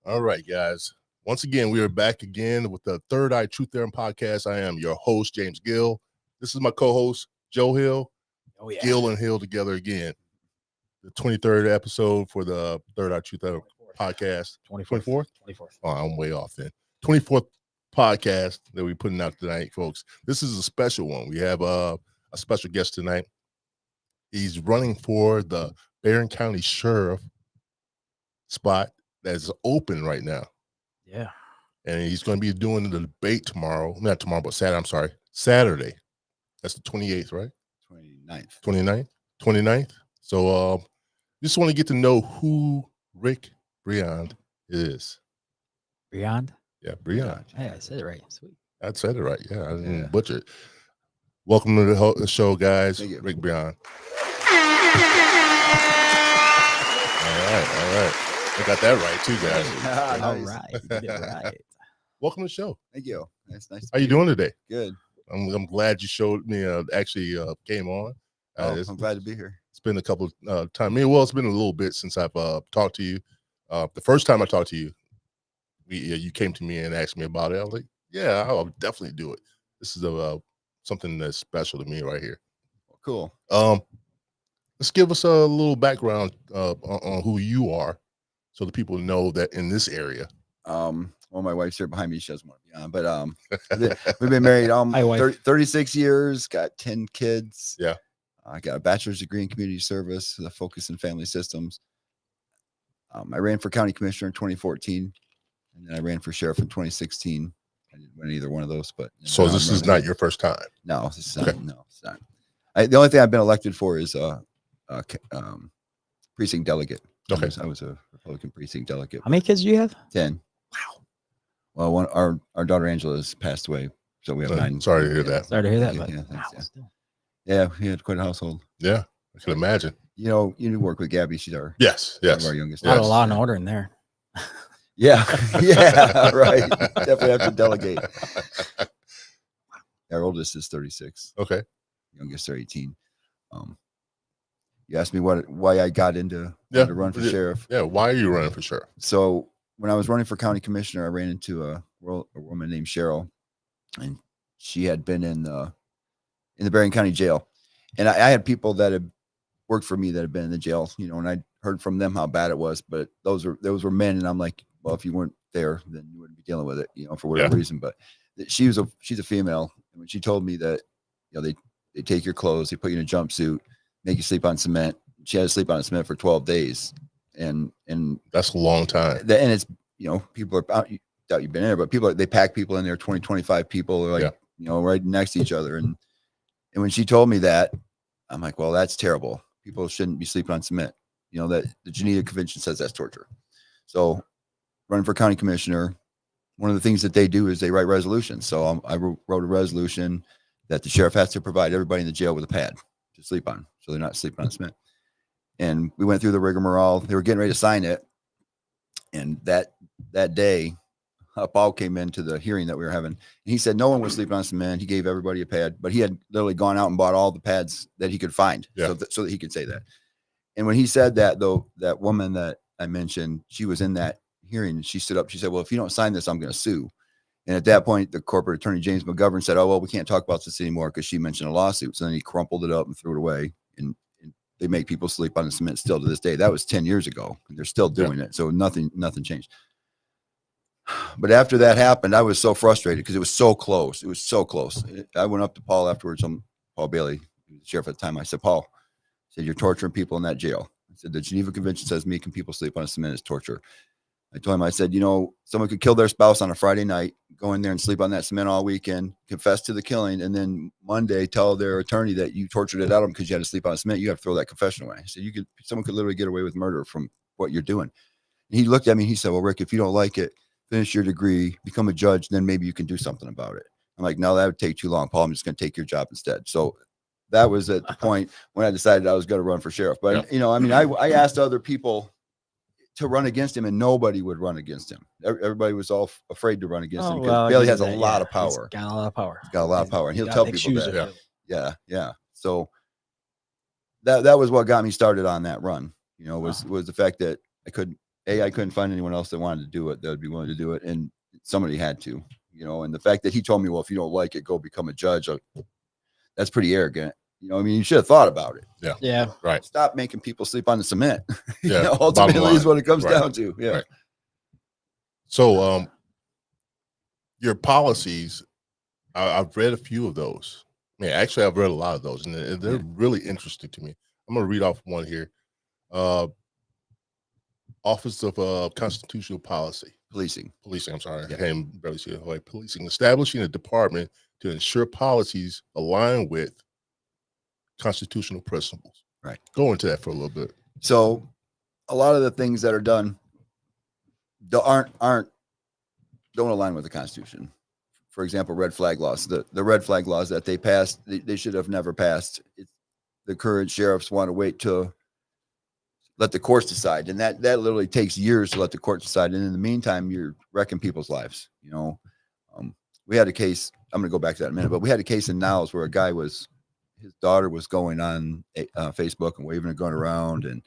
All right, guys. Once again, we are back again with the Third Eye Truth Theorem podcast. I am your host, James Gill. This is my co-host, Joe Hill. Oh, yeah. Gill and Hill together again. The 23rd episode for the Third Eye Truth Theorem podcast. 24th? 24th. Oh, I'm way off then. 24th podcast that we're putting out tonight, folks. This is a special one. We have a special guest tonight. He's running for the Berrien County Sheriff spot that is open right now. Yeah. And he's going to be doing the debate tomorrow. Not tomorrow, but Saturday. I'm sorry. Saturday. That's the 28th, right? 29th. 29th. So just want to get to know who Rick Berrien is. Beyond? Yeah, Berrien. Hey, I said it right. Sweet. I said it right. Yeah, I didn't butcher it. Welcome to the show, guys. Rick Berrien. All right. I got that right too, guys. All right. You did it right. Welcome to the show. Thank you. That's nice. How you doing today? Good. I'm glad you showed me. Actually, came on. I'm glad to be here. It's been a couple of times. Well, it's been a little bit since I've talked to you. The first time I talked to you, you came to me and asked me about it. I was like, "Yeah, I'll definitely do it." This is something that's special to me right here. Cool. Let's give us a little background on who you are, so the people know that in this area. Well, my wife's here behind me. She doesn't want to be on, but we've been married 36 years, got 10 kids. Yeah. I got a bachelor's degree in community service with a focus in family systems. I ran for county commissioner in 2014, and then I ran for sheriff in 2016. I didn't win either one of those, but so this is not your first time. No, this is not. No, it's not. The only thing I've been elected for is precinct delegate. Okay. I was a Republican precinct delegate. How many kids do you have? 10. Wow. Well, our daughter Angela has passed away, so we have 9. Sorry to hear that. Sorry to hear that. Yeah, But yeah, wow, thanks, still. Yeah, we had quite a household. Yeah, I can imagine. You work with Gabby. She's our Yes. one of our youngest. Not a law and order in there. Yeah, yeah, right. Definitely have to delegate. Our oldest is 36. Okay. Youngest are 18. You asked me why I got into to run for sheriff. Yeah, why are you running for sheriff? So when I was running for county commissioner, I ran into a woman named Cheryl, and she had been in the Berrien County jail, and I had people that had worked for me that had been in the jail, and I heard from them how bad it was, but those were men, and I'm like, well, if you weren't there, then you wouldn't be dealing with it, for whatever reason. But she's a female, and when she told me that, they take your clothes, they put you in a jumpsuit, make you sleep on cement. She had to sleep on cement for 12 days. And that's a long time. And it's, people are out, doubt you've been in there, but they pack people in there, 20, 25 people are like, right next to each other. And when she told me that, I'm like, well, that's terrible. People shouldn't be sleeping on cement. That the Geneva Convention says that's torture. So running for county commissioner, one of the things that they do is they write resolutions. So I wrote a resolution that the sheriff has to provide everybody in the jail with a pad to sleep on, so they're not sleeping on cement. And we went through the rigmarole. They were getting ready to sign it, and that day, Paul came into the hearing that we were having, and he said no one was sleeping on cement. He gave everybody a pad, but he had literally gone out and bought all the pads that he could find, so that he could say that. And when he said that, though, that woman that I mentioned, she was in that hearing. She stood up. She said, "Well, if you don't sign this, I'm going to sue." And at that point, the corporate attorney, James McGovern, said, "Oh, well, we can't talk about this anymore," because she mentioned a lawsuit. So then he crumpled it up and threw it away. And they make people sleep on the cement still to this day. That was 10 years ago. And they're still doing it. So nothing changed. But after that happened, I was so frustrated because it was so close. It was so close. I went up to Paul afterwards, Paul Bailey, the sheriff at the time. I said, "Paul," I said, "you're torturing people in that jail." I said, "The Geneva Convention says making people sleep on a cement is torture." I told him, I said, someone could kill their spouse on a Friday night, go in there and sleep on that cement all weekend, confess to the killing, and then Monday tell their attorney that you tortured it out of them because you had to sleep on cement. You have to throw that confession away. I said, someone could literally get away with murder from what you're doing. And he looked at me and he said, "Well, Rick, if you don't like it, finish your degree, become a judge, then maybe you can do something about it." I'm like, "No, that would take too long, Paul. I'm just going to take your job instead." So that was at the point when I decided I was going to run for sheriff. But, I asked other people to run against him, and nobody would run against him. Everybody was all afraid to run against him because Bailey has a lot of power. He's got a lot of power. He's got a lot of power, and he'll tell people that. Yeah. So that was what got me started on that run. Was the fact that I couldn't I couldn't find anyone else that wanted to do it that would be willing to do it, and somebody had to, and the fact that he told me, well, if you don't like it, go become a judge, that's pretty arrogant. I mean, you should have thought about it. Yeah. Right. Stop making people sleep on the cement. Yeah. Ultimately is what it comes Right. down to. Yeah. Right. So, your policies, I've read a few of those. Actually, I've read a lot of those, and they're really interesting to me. I'm going to read off one here. Office of Constitutional Policy. Policing. I'm sorry. Yeah. I can't barely see it. Policing. Establishing a department to ensure policies align with constitutional principles. Right. Go into that for a little bit. So a lot of the things that are done don't align with the Constitution. For example, red flag laws. The red flag laws that they passed, they should have never passed. The current sheriffs want to wait to let the courts decide, and that literally takes years to let the courts decide. And in the meantime, you're wrecking people's lives. We had a case. I'm going to go back to that in a minute, but we had a case in Niles where a guy his daughter was going on Facebook and waving a gun around, and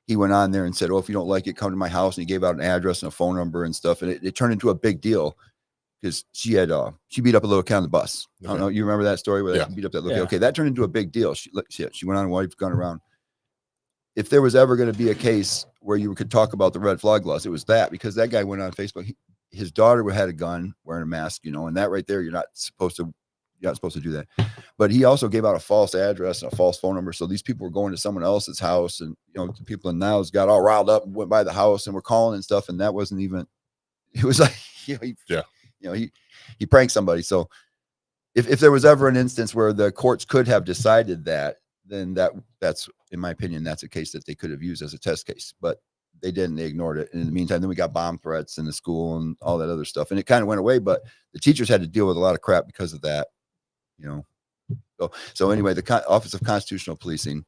he went on there and said, "Oh, if you don't like it, come to my house." And he gave out an address and a phone number and stuff, and it turned into a big deal because she beat up a little kid on the bus. Okay. I don't know, you remember that story where they beat up that little kid? Okay, that turned into a big deal. She went on and waved a gun around. If there was ever going to be a case where you could talk about the red flag laws, it was that, because that guy went on Facebook. His daughter had a gun, wearing a mask, and that right there, you're not supposed to do that. But he also gave out a false address and a false phone number. So these people were going to someone else's house, and the people in Niles got all riled up and went by the house and were calling and stuff. And that wasn't even. It was like he pranked somebody. So if there was ever an instance where the courts could have decided that, then that's, in my opinion, that's a case that they could have used as a test case, but they didn't. They ignored it. And in the meantime, then we got bomb threats in the school and all that other stuff, and it kind of went away. But the teachers had to deal with a lot of crap because of that, So anyway, the Office of Constitutional Policing,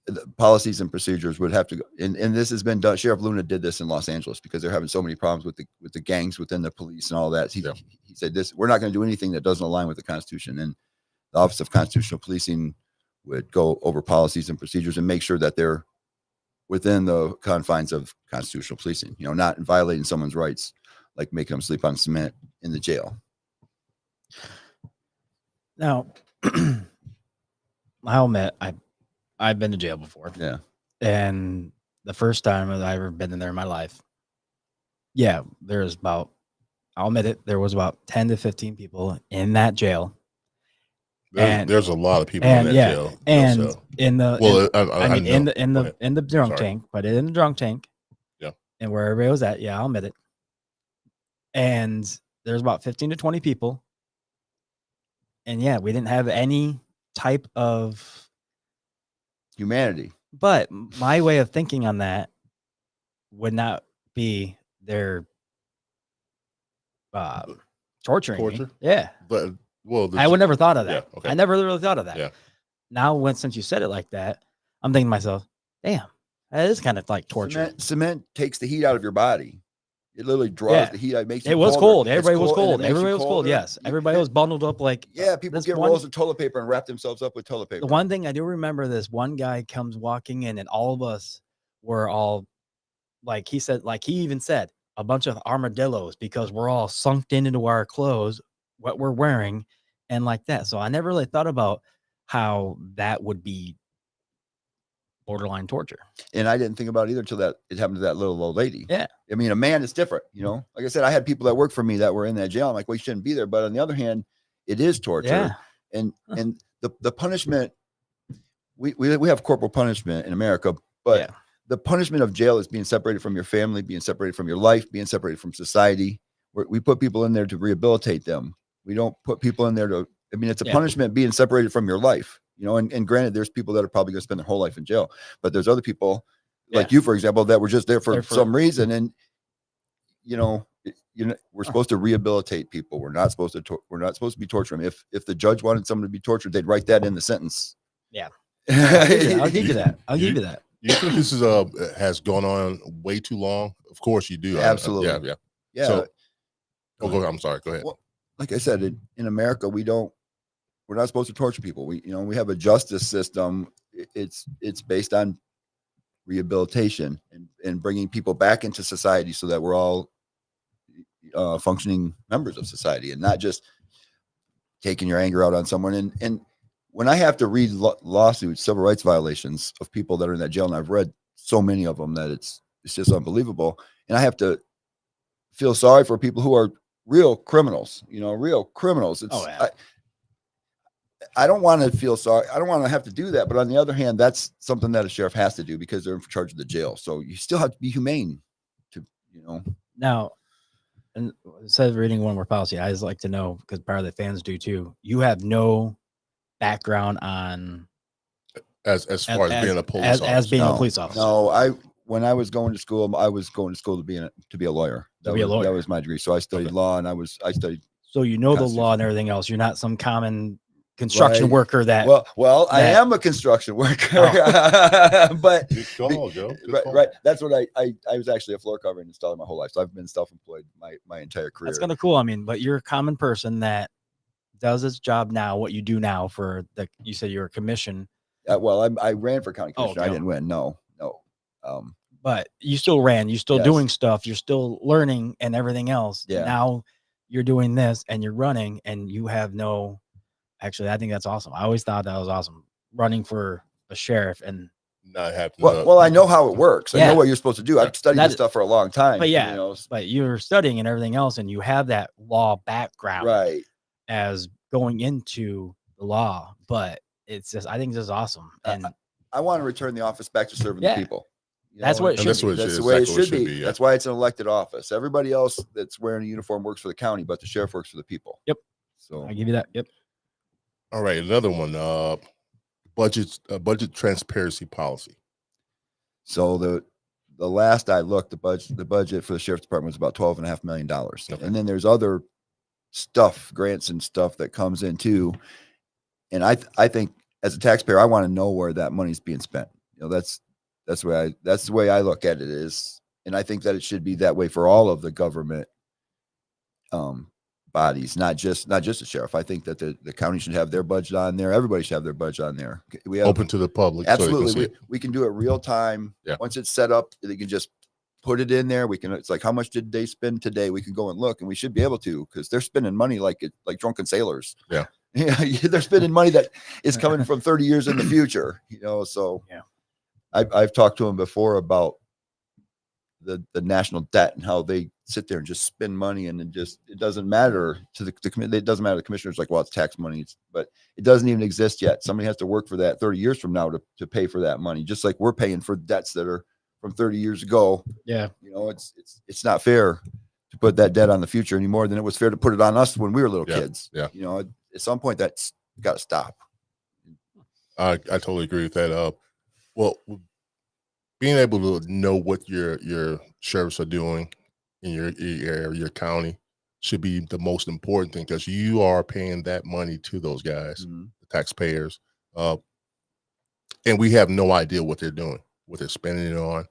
the policies and procedures would have to go, and this has been done. Sheriff Luna did this in Los Angeles because they're having so many problems with the gangs within the police and all that. He said, we're not going to do anything that doesn't align with the Constitution. And the Office of Constitutional Policing would go over policies and procedures and make sure that they're within the confines of constitutional policing, not violating someone's rights, like making them sleep on cement in the jail. Now, I'll admit, I've been to jail before. Yeah. And the first time that I ever been in there in my life, there's about, I'll admit it, there was about 10 to 15 people in that jail. There's a lot of people in that jail. And in the in the drunk Sorry. tank, put it in the drunk tank. Yeah. And where everybody was at, I'll admit it. And there's about 15 to 20 people. And we didn't have any type of humanity. But my way of thinking on that would not be their torturing me. Yeah. But I would never thought of that. Yeah, okay. I never really thought of that. Yeah. Now, since you said it like that, I'm thinking to myself, damn, that is kind of like torture. Cement takes the heat out of your body. It literally draws the heat out. It makes it was cold. Everybody was cold. Everybody was cold. Yes. Everybody was bundled up like. Yeah. People get rolls of toilet paper and wrap themselves up with toilet paper. The one thing I do remember, this one guy comes walking in, and all of us were all, like he even said, a bunch of armadillos, because we're all sunk into our clothes, what we're wearing, and like that. So I never really thought about how that would be borderline torture. And I didn't think about it either until that it happened to that little old lady. Yeah. I mean, a man is different, Like I said, I had people that worked for me that were in that jail. I'm like, well, you shouldn't be there. But on the other hand, it is torture. Yeah. And the punishment, we have corporal punishment in America, but the punishment of jail is being separated from your family, being separated from your life, being separated from society. We put people in there to rehabilitate them. We don't put people in there it's a punishment being separated from your life, and granted, there's people that are probably going to spend their whole life in jail, but there's other people like you, for example, that were just there for some reason. And, we're supposed to rehabilitate people. We're not supposed to be torturing them. If the judge wanted someone to be tortured, they'd write that in the sentence. Yeah. I'll give you that. You think this has gone on way too long? Of course you do. Absolutely. Yeah. So, I'm sorry. Go ahead. Well, like I said, in America, we're not supposed to torture people. We have a justice system. It's based on rehabilitation and bringing people back into society so that we're all functioning members of society and not just taking your anger out on someone. And when I have to read lawsuits, civil rights violations of people that are in that jail, and I've read so many of them that it's just unbelievable. And I have to feel sorry for people who are real criminals, real criminals. It's, I don't want to feel sorry. I don't want to have to do that. But on the other hand, that's something that a sheriff has to do because they're in charge of the jail. So you still have to be humane to, Now, and instead of reading one more policy, I just like to know, because part of the fans do too, you have no background on as far as being a police officer. As being a police officer. No, when I was going to school, I was going to school to be a lawyer. That was my degree. So I studied law, and I studied. So the law and everything else. You're not some common construction worker that. Well, I am a construction worker, but good call, Joe. Right. That's what I was actually a floor cover and installer my whole life. So I've been self-employed my entire career. That's kind of cool. I mean, but you're a common person that does its job now. What you do now you said you're a commission. Well, I ran for county commissioner. I didn't win. No. But you still ran. You're still doing stuff. You're still learning and everything else. Yeah. Now you're doing this and you're running, and you have no. Actually, I think that's awesome. I always thought that was awesome, running for a sheriff and not having. Well, I know how it works. I know what you're supposed to do. I've studied this stuff for a long time. But but you're studying and everything else, and you have that law background, right? As going into the law, but it's just, I think this is awesome, and I want to return the office back to serving the people. That's what it should be. That's the way it should be. That's why it's an elected office. Everybody else that's wearing a uniform works for the county, but the sheriff works for the people. Yep. So I give you that. Yep. All right, another one. Budget transparency policy. So the last I looked, the budget for the sheriff's department was about $12.5 million. Okay. And then there's other stuff, grants and stuff that comes in too. And I think as a taxpayer, I want to know where that money's being spent. That's the way I look at it is, and I think that it should be that way for all of the government bodies, not just the sheriff. I think that the county should have their budget on there. Everybody should have their budget on there. We have, open to the public. Absolutely. So we can do it real time. Yeah. Once it's set up, they can just put it in there. It's like, how much did they spend today? We can go and look, and we should be able to, because they're spending money like drunken sailors. Yeah. They're spending money that is coming from 30 years in the future, so yeah. I've talked to them before about the national debt and how they sit there and just spend money, and it doesn't matter to the it doesn't matter to the commissioners, like, well, it's tax money, but it doesn't even exist yet. Somebody has to work for that 30 years from now to pay for that money, just like we're paying for debts that are from 30 years ago. Yeah. It's not fair to put that debt on the future any more than it was fair to put it on us when we were little kids. Yeah. At some point that's got to stop. I totally agree with that. Well, being able to know what your sheriffs are doing in your county should be the most important thing, because you are paying that money to those guys, the taxpayers, and we have no idea what they're doing, what they're spending it on,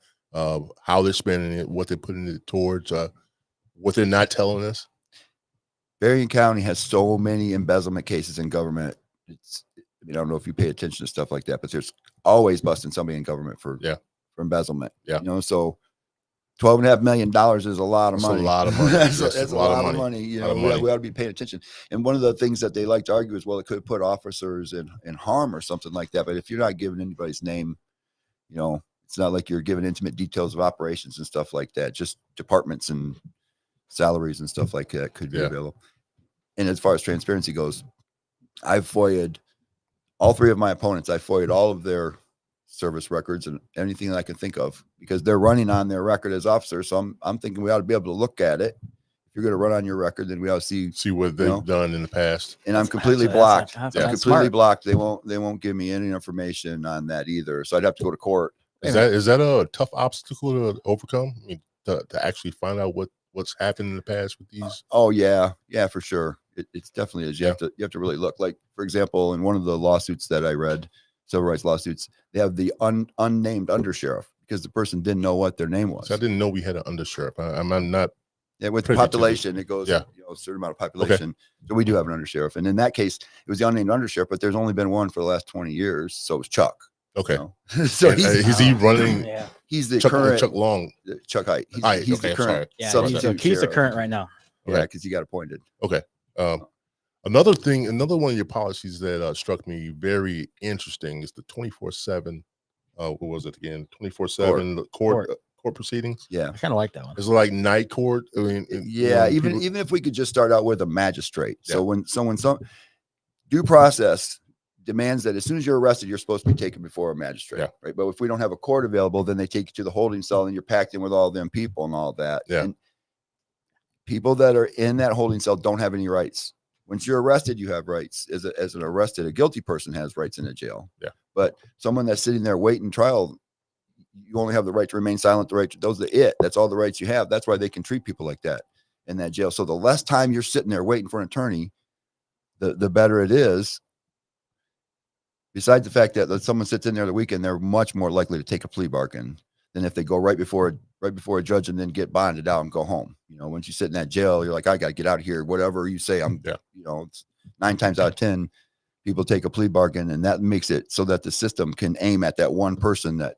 how they're spending it, what they're putting it towards, what they're not telling us. Berrien County has so many embezzlement cases in government. I don't know if you pay attention to stuff like that, but there's always busting somebody in government for embezzlement. Yeah. So $12.5 million is a lot of money. That's a lot of money. That's a lot of money. We ought to be paying attention. And one of the things that they like to argue is, well, it could put officers in harm or something like that. But if you're not giving anybody's name, it's not like you're giving intimate details of operations and stuff like that. Just departments and salaries and stuff like that could be available. And as far as transparency goes, I've FOIA'd all three of my opponents. I FOIA'd all of their service records and anything that I can think of, because they're running on their record as officers. So I'm thinking we ought to be able to look at it. If you're going to run on your record, then we ought to see what they've done in the past. And I'm completely blocked. I'm completely blocked. They won't give me any information on that either. So I'd have to go to court. Is that a tough obstacle to overcome? I mean, to actually find out what's happened in the past with these? Yeah, for sure. It's definitely is. You have to really look. Like, for example, in one of the lawsuits that I read, civil rights lawsuits, they have the unnamed undersheriff because the person didn't know what their name was. So I didn't know we had an undersheriff. I'm not. Yeah, with population, it goes a certain amount of population. Okay. So we do have an undersheriff, and in that case, it was the unnamed undersheriff. But there's only been one for the last 20 years, so it was Chuck. Okay. So is he running? he's the Chuck, current Chuck Long. Chuck Height. He's, Height, he's okay, the I'm current sorry. Yeah, substitute he's the sheriff. current right now. Yeah, Okay. because he got appointed. Okay. Another one of your policies that struck me very interesting is the 24/7. What was it again? 24/7 court proceedings. Yeah, I kind of like that one. It's like night court. I mean, yeah. Even if we could just start out with a magistrate. So when some due process demands that as soon as you're arrested, you're supposed to be taken before a magistrate, right? But if we don't have a court available, then they take you to the holding cell and you're packed in with all them people and all that. Yeah. And people that are in that holding cell don't have any rights. Once you're arrested, you have rights. As an arrested, a guilty person has rights in a jail. Yeah. But someone that's sitting there waiting trial, you only have the right to remain silent. That's all the rights you have. That's why they can treat people like that in that jail. So the less time you're sitting there waiting for an attorney, the better it is. Besides the fact that someone sits in there the weekend, they're much more likely to take a plea bargain than if they go right before a judge and then get bonded out and go home. Once you sit in that jail, you're like, I got to get out of here. Whatever you say, it's 9 times out of 10, people take a plea bargain, and that makes it so that the system can aim at that one person that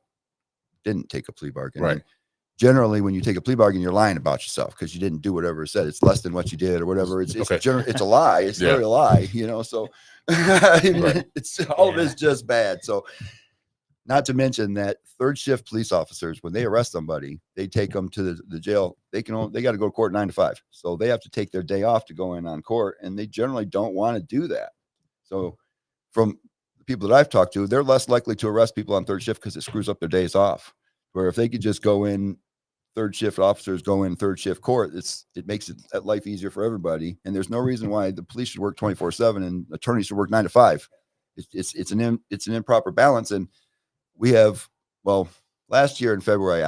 didn't take a plea bargain. Right. And generally, when you take a plea bargain, you're lying about yourself because you didn't do whatever it said. It's less than what you did or whatever. It's a lie. It's literally a lie, so it's all of it's just bad. So not to mention that third shift police officers, when they arrest somebody, they take them to the jail. They got to go to court 9 to 5. So they have to take their day off to go in on court, and they generally don't want to do that. So from the people that I've talked to, they're less likely to arrest people on third shift because it screws up their days off. Where if they could just go in, third shift officers go in third shift court, it makes life easier for everybody. And there's no reason why the police should work 24/7 and attorneys should work 9 to 5. It's an improper balance. And we have, last year in February,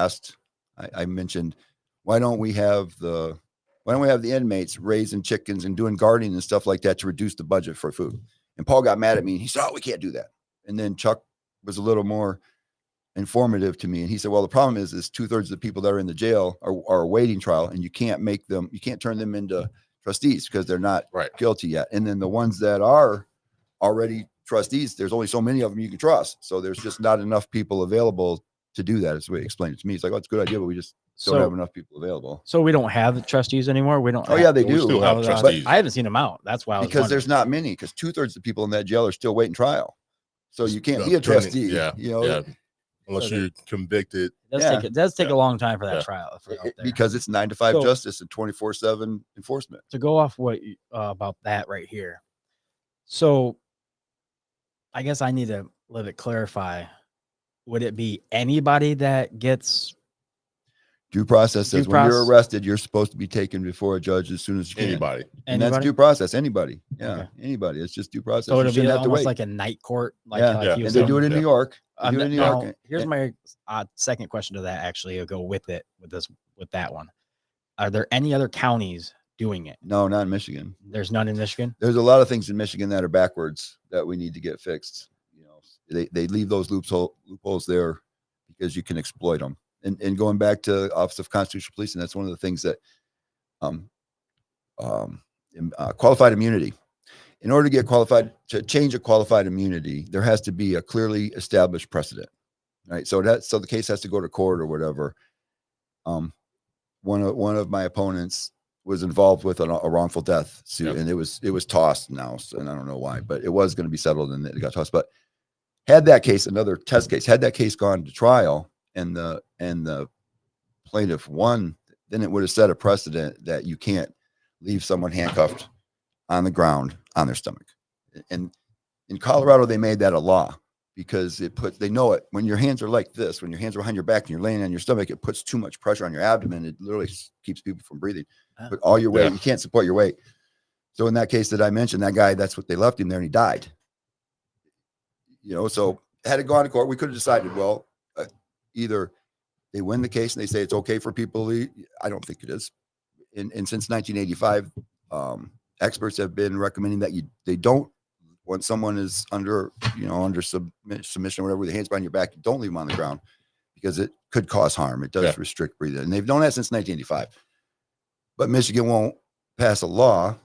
I mentioned, why don't we have the inmates raising chickens and doing gardening and stuff like that to reduce the budget for food? And Paul got mad at me and he said, we can't do that. And then Chuck was a little more informative to me. And he said, the problem is 2/3 of the people that are in the jail are awaiting trial, and you can't turn them into trustees because they're not guilty yet. And then the ones that are already trustees, there's only so many of them you can trust. So there's just not enough people available to do that. As we explained it to me. It's like, it's a good idea, but we just don't have enough people available. So we don't have the trustees anymore. We don't. Yeah, they do. We still have trustees. I haven't seen them out. That's why because there's not many. Because 2/3 of the people in that jail are still waiting trial. So you can't be a trustee. Unless you're convicted. It does take a long time for that trial. Because it's 9 to 5 justice and 24/7 enforcement. To go off what about that right here. So I guess I need to let it clarify. Would it be anybody that gets due process? Says when you're arrested, you're supposed to be taken before a judge as soon as you can. Anybody. And that's due process. Anybody. Yeah. Anybody. It's just due process. So it'll be almost like a night court. And they do it in New York. Here's my second question to that. Actually, I'll go with that one. Are there any other counties doing it? No, not in Michigan. There's none in Michigan. There's a lot of things in Michigan that are backwards that we need to get fixed. They leave those loopholes there because you can exploit them. And going back to Office of Constitutional Policing, that's one of the things that qualified immunity. In order to change a qualified immunity, there has to be a clearly established precedent, right? So the case has to go to court or whatever. One of my opponents was involved with a wrongful death suit, and it was tossed now, and I don't know why, but it was going to be settled and it got tossed. But had that case, another test case, had that case gone to trial and the plaintiff won, then it would have set a precedent that you can't leave someone handcuffed on the ground on their stomach. And in Colorado, they made that a law because they know it. When your hands are like this, when your hands are behind your back and you're laying on your stomach, it puts too much pressure on your abdomen. It literally keeps people from breathing. But all your weight, you can't support your weight. So in that case that I mentioned, that guy, that's what they left him there and he died. So had it gone to court, we could have decided, either they win the case and they say it's okay for people to leave. I don't think it is. And since 1985, experts have been recommending that they don't, when someone is under submission or whatever, with the hands behind your back, don't leave them on the ground because it could cause harm. It does restrict breathing. And they've known that since 1985. But Michigan won't pass a law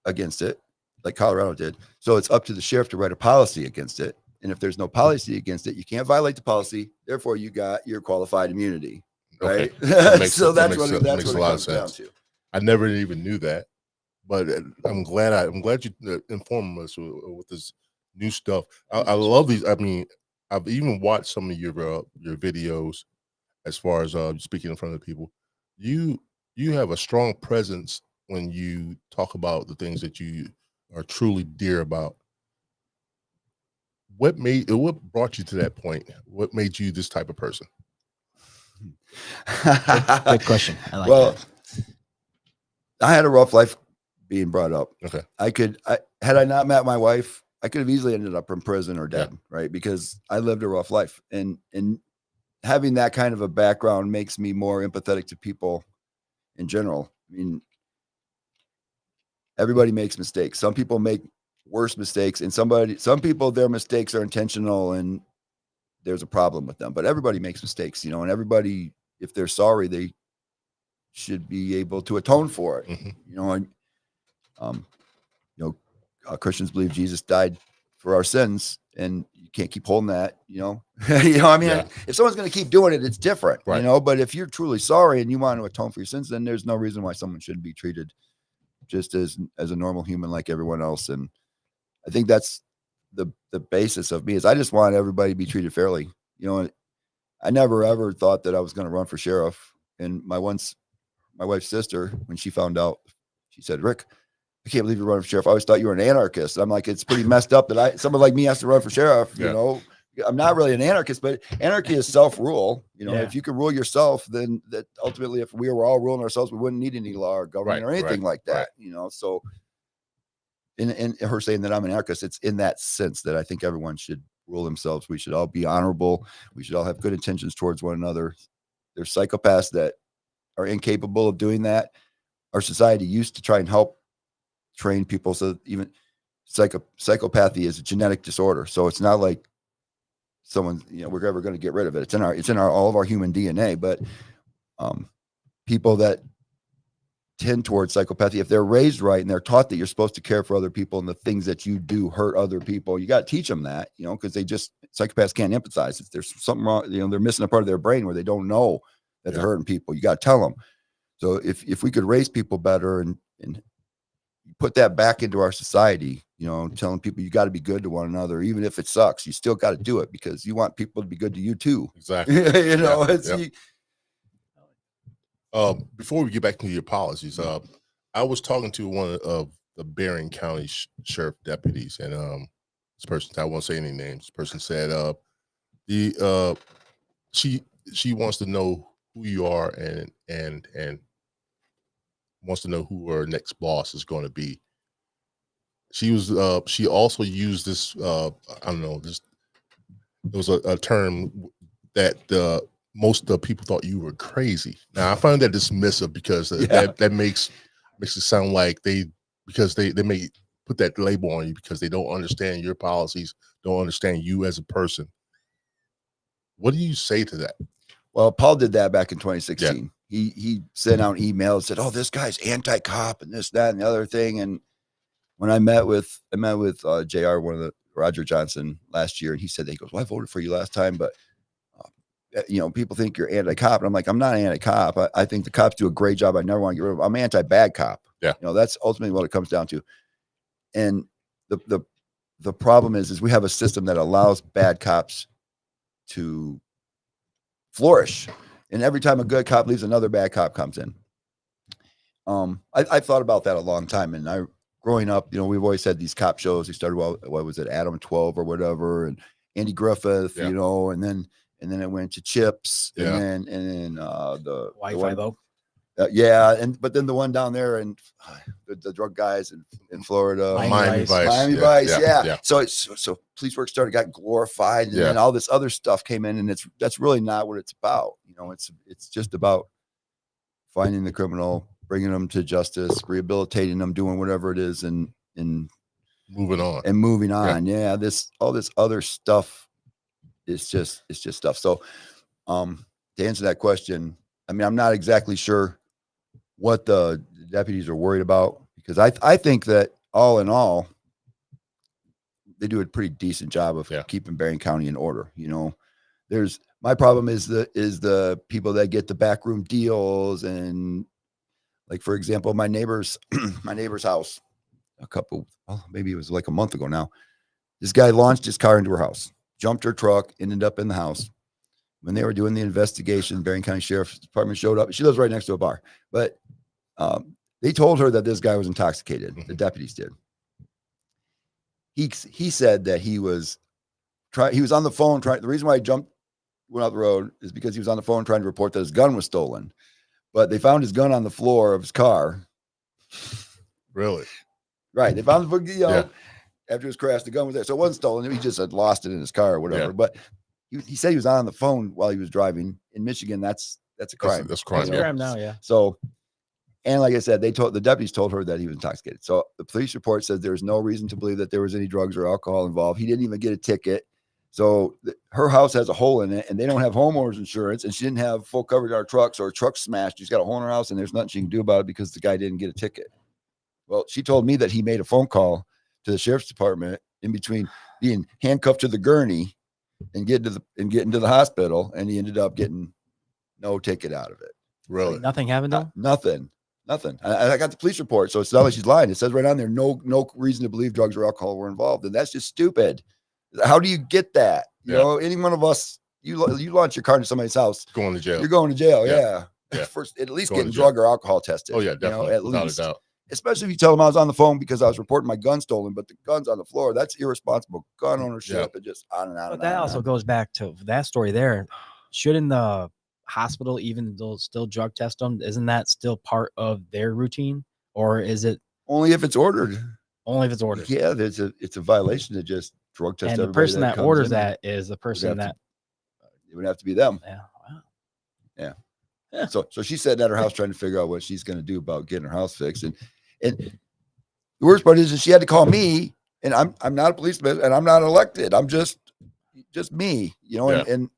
against it like Colorado did. So it's up to the sheriff to write a policy against it. And if there's no policy against it, you can't violate the policy. Therefore, you got your qualified immunity, right? Okay. So that's what it comes down to. I never even knew that, but I'm glad you informed us with this new stuff. I love these. I mean, I've even watched some of your videos as far as speaking in front of people. You have a strong presence when you talk about the things that you are truly dear about. What brought you to that point? What made you this type of person? Good question. I like that. I had a rough life being brought up. Okay. Had I not met my wife, I could have easily ended up in prison or dead, right? Because I lived a rough life, and having that kind of a background makes me more empathetic to people in general. I mean, everybody makes mistakes. Some people make worse mistakes, and some people, their mistakes are intentional and there's a problem with them, but everybody makes mistakes, you know, and everybody, if they're sorry, they should be able to atone for it. Mm-hmm. You know, and, Christians believe Jesus died for our sins, and you can't keep holding that, you know, I mean, if someone's going to keep doing it, it's different, right? You know, but if you're truly sorry and you want to atone for your sins, then there's no reason why someone shouldn't be treated just as a normal human like everyone else. And I think that's the basis of me, is I just want everybody to be treated fairly. You know, I never ever thought that I was going to run for sheriff. And my wife's sister, when she found out, she said, "Rick, I can't believe you're running for sheriff. I always thought you were an anarchist." I'm like, it's pretty messed up that someone like me has to run for sheriff. You know, I'm not really an anarchist, but anarchy is self-rule. You know, if you could rule yourself, then that ultimately, if we were all ruling ourselves, we wouldn't need any law or government or anything like that. You know, so in her saying that I'm an anarchist, it's in that sense that I think everyone should rule themselves. We should all be honorable. We should all have good intentions towards one another. There's psychopaths that are incapable of doing that. Our society used to try and help train people, so even psychopathy is a genetic disorder. So it's not like someone, you know, we're ever going to get rid of it. It's in all of our human DNA. But people that tend towards psychopathy, if they're raised right and they're taught that you're supposed to care for other people and the things that you do hurt other people, you got to teach them that, you know, because psychopaths can't empathize. If there's something wrong, you know, they're missing a part of their brain where they don't know that they're hurting people. You got to tell them. So if we could raise people better and put that back into our society, you know, telling people you got to be good to one another, even if it sucks, you still got to do it because you want people to be good to you too. Exactly. You know, before we get back to your policies, I was talking to one of the Berrien County sheriff deputies, and this person, I won't say any names. This person said she wants to know who you are and wants to know who her next boss is going to be. She also used this I don't know, this, there was a term that most of the people thought you were crazy. Now I find that dismissive because that makes it sound like they may put that label on you because they don't understand your policies, don't understand you as a person. What do you say to that? Well, Paul did that back in 2016. He sent out emails, said, "Oh, this guy's anti-cop and this, that, and the other thing." And when I met with JR, one of the Roger Johnson last year, and he said, he goes, "Well, I voted for you last time, but you know, people think you're anti-cop." And I'm like, I'm not anti-cop. I think the cops do a great job. I never want to get rid of them. I'm anti-bad cop. Yeah. You know, that's ultimately what it comes down to. And the problem is we have a system that allows bad cops to flourish. And every time a good cop leaves, another bad cop comes in. I thought about that a long time. And growing up, you know, we've always had these cop shows. We started, what was it, Adam 12 or whatever, and Andy Griffith, you know, and then it went to Chips, and then the Y5O. But then the one down there and the drug guys in Florida, Miami Vice, yeah. So police work got glorified, and then all this other stuff came in, and that's really not what it's about. You know, it's just about finding the criminal, bringing them to justice, rehabilitating them, doing whatever it is, and moving on. All this other stuff is just stuff. So to answer that question, I mean, I'm not exactly sure what the deputies are worried about, because I think that all in all, they do a pretty decent job of Yeah. keeping Berrien County in order. You know, my problem is the people that get the backroom deals, and like, for example, my neighbor's house maybe it was like a month ago now. This guy launched his car into her house, jumped her truck, ended up in the house. When they were doing the investigation, Berrien County Sheriff's Department showed up. She lives right next to a bar, but they told her that this guy was intoxicated. The deputies did. He said that he was on the phone trying. The reason why he went out the road is because he was on the phone trying to report that his gun was stolen. But they found his gun on the floor of his car. Really? Right. They found the after his crash, the gun was there. So it wasn't stolen. He just had lost it in his car or whatever. Yeah. But he said he was on the phone while he was driving. In Michigan, that's a crime. That's crime. That's a crime now, yeah. So, and like I said, the deputies told her that he was intoxicated. So the police report says there's no reason to believe that there was any drugs or alcohol involved. He didn't even get a ticket. So her house has a hole in it, and they don't have homeowners insurance, and she didn't have full coverage on her truck, so her truck's smashed. She's got a hole in her house, and there's nothing she can do about it because the guy didn't get a ticket. Well, she told me that he made a phone call to the sheriff's department in between being handcuffed to the gurney and getting to the hospital, and he ended up getting no ticket out of it. Really? Like nothing happened to him? Nothing. I got the police report, so it's not like she's lying. It says right on there, no reason to believe drugs or alcohol were involved, and that's just stupid. How do you get that? You know, any one of us, you launch your car into somebody's house, Going to jail. you're going to jail. Yeah. First, at least Going getting to jail. drug or alcohol tested. Oh yeah, definitely. At Without least. a doubt. Especially if you tell them I was on the phone because I was reporting my gun stolen, but the gun's on the floor. That's irresponsible gun ownership, and just on and on. But that also goes back to that story there. Shouldn't the hospital, even though still drug test them, isn't that still part of their routine, or is it only if it's ordered? Only if it's ordered. Yeah, it's a violation to just drug test. And the person that orders that is the person that it would have to be them. Yeah. Wow. Yeah. So she's sitting at her house trying to figure out what she's going to do about getting her house fixed. And the worst part is that she had to call me, and I'm not a policeman, and I'm not elected. I'm just me, and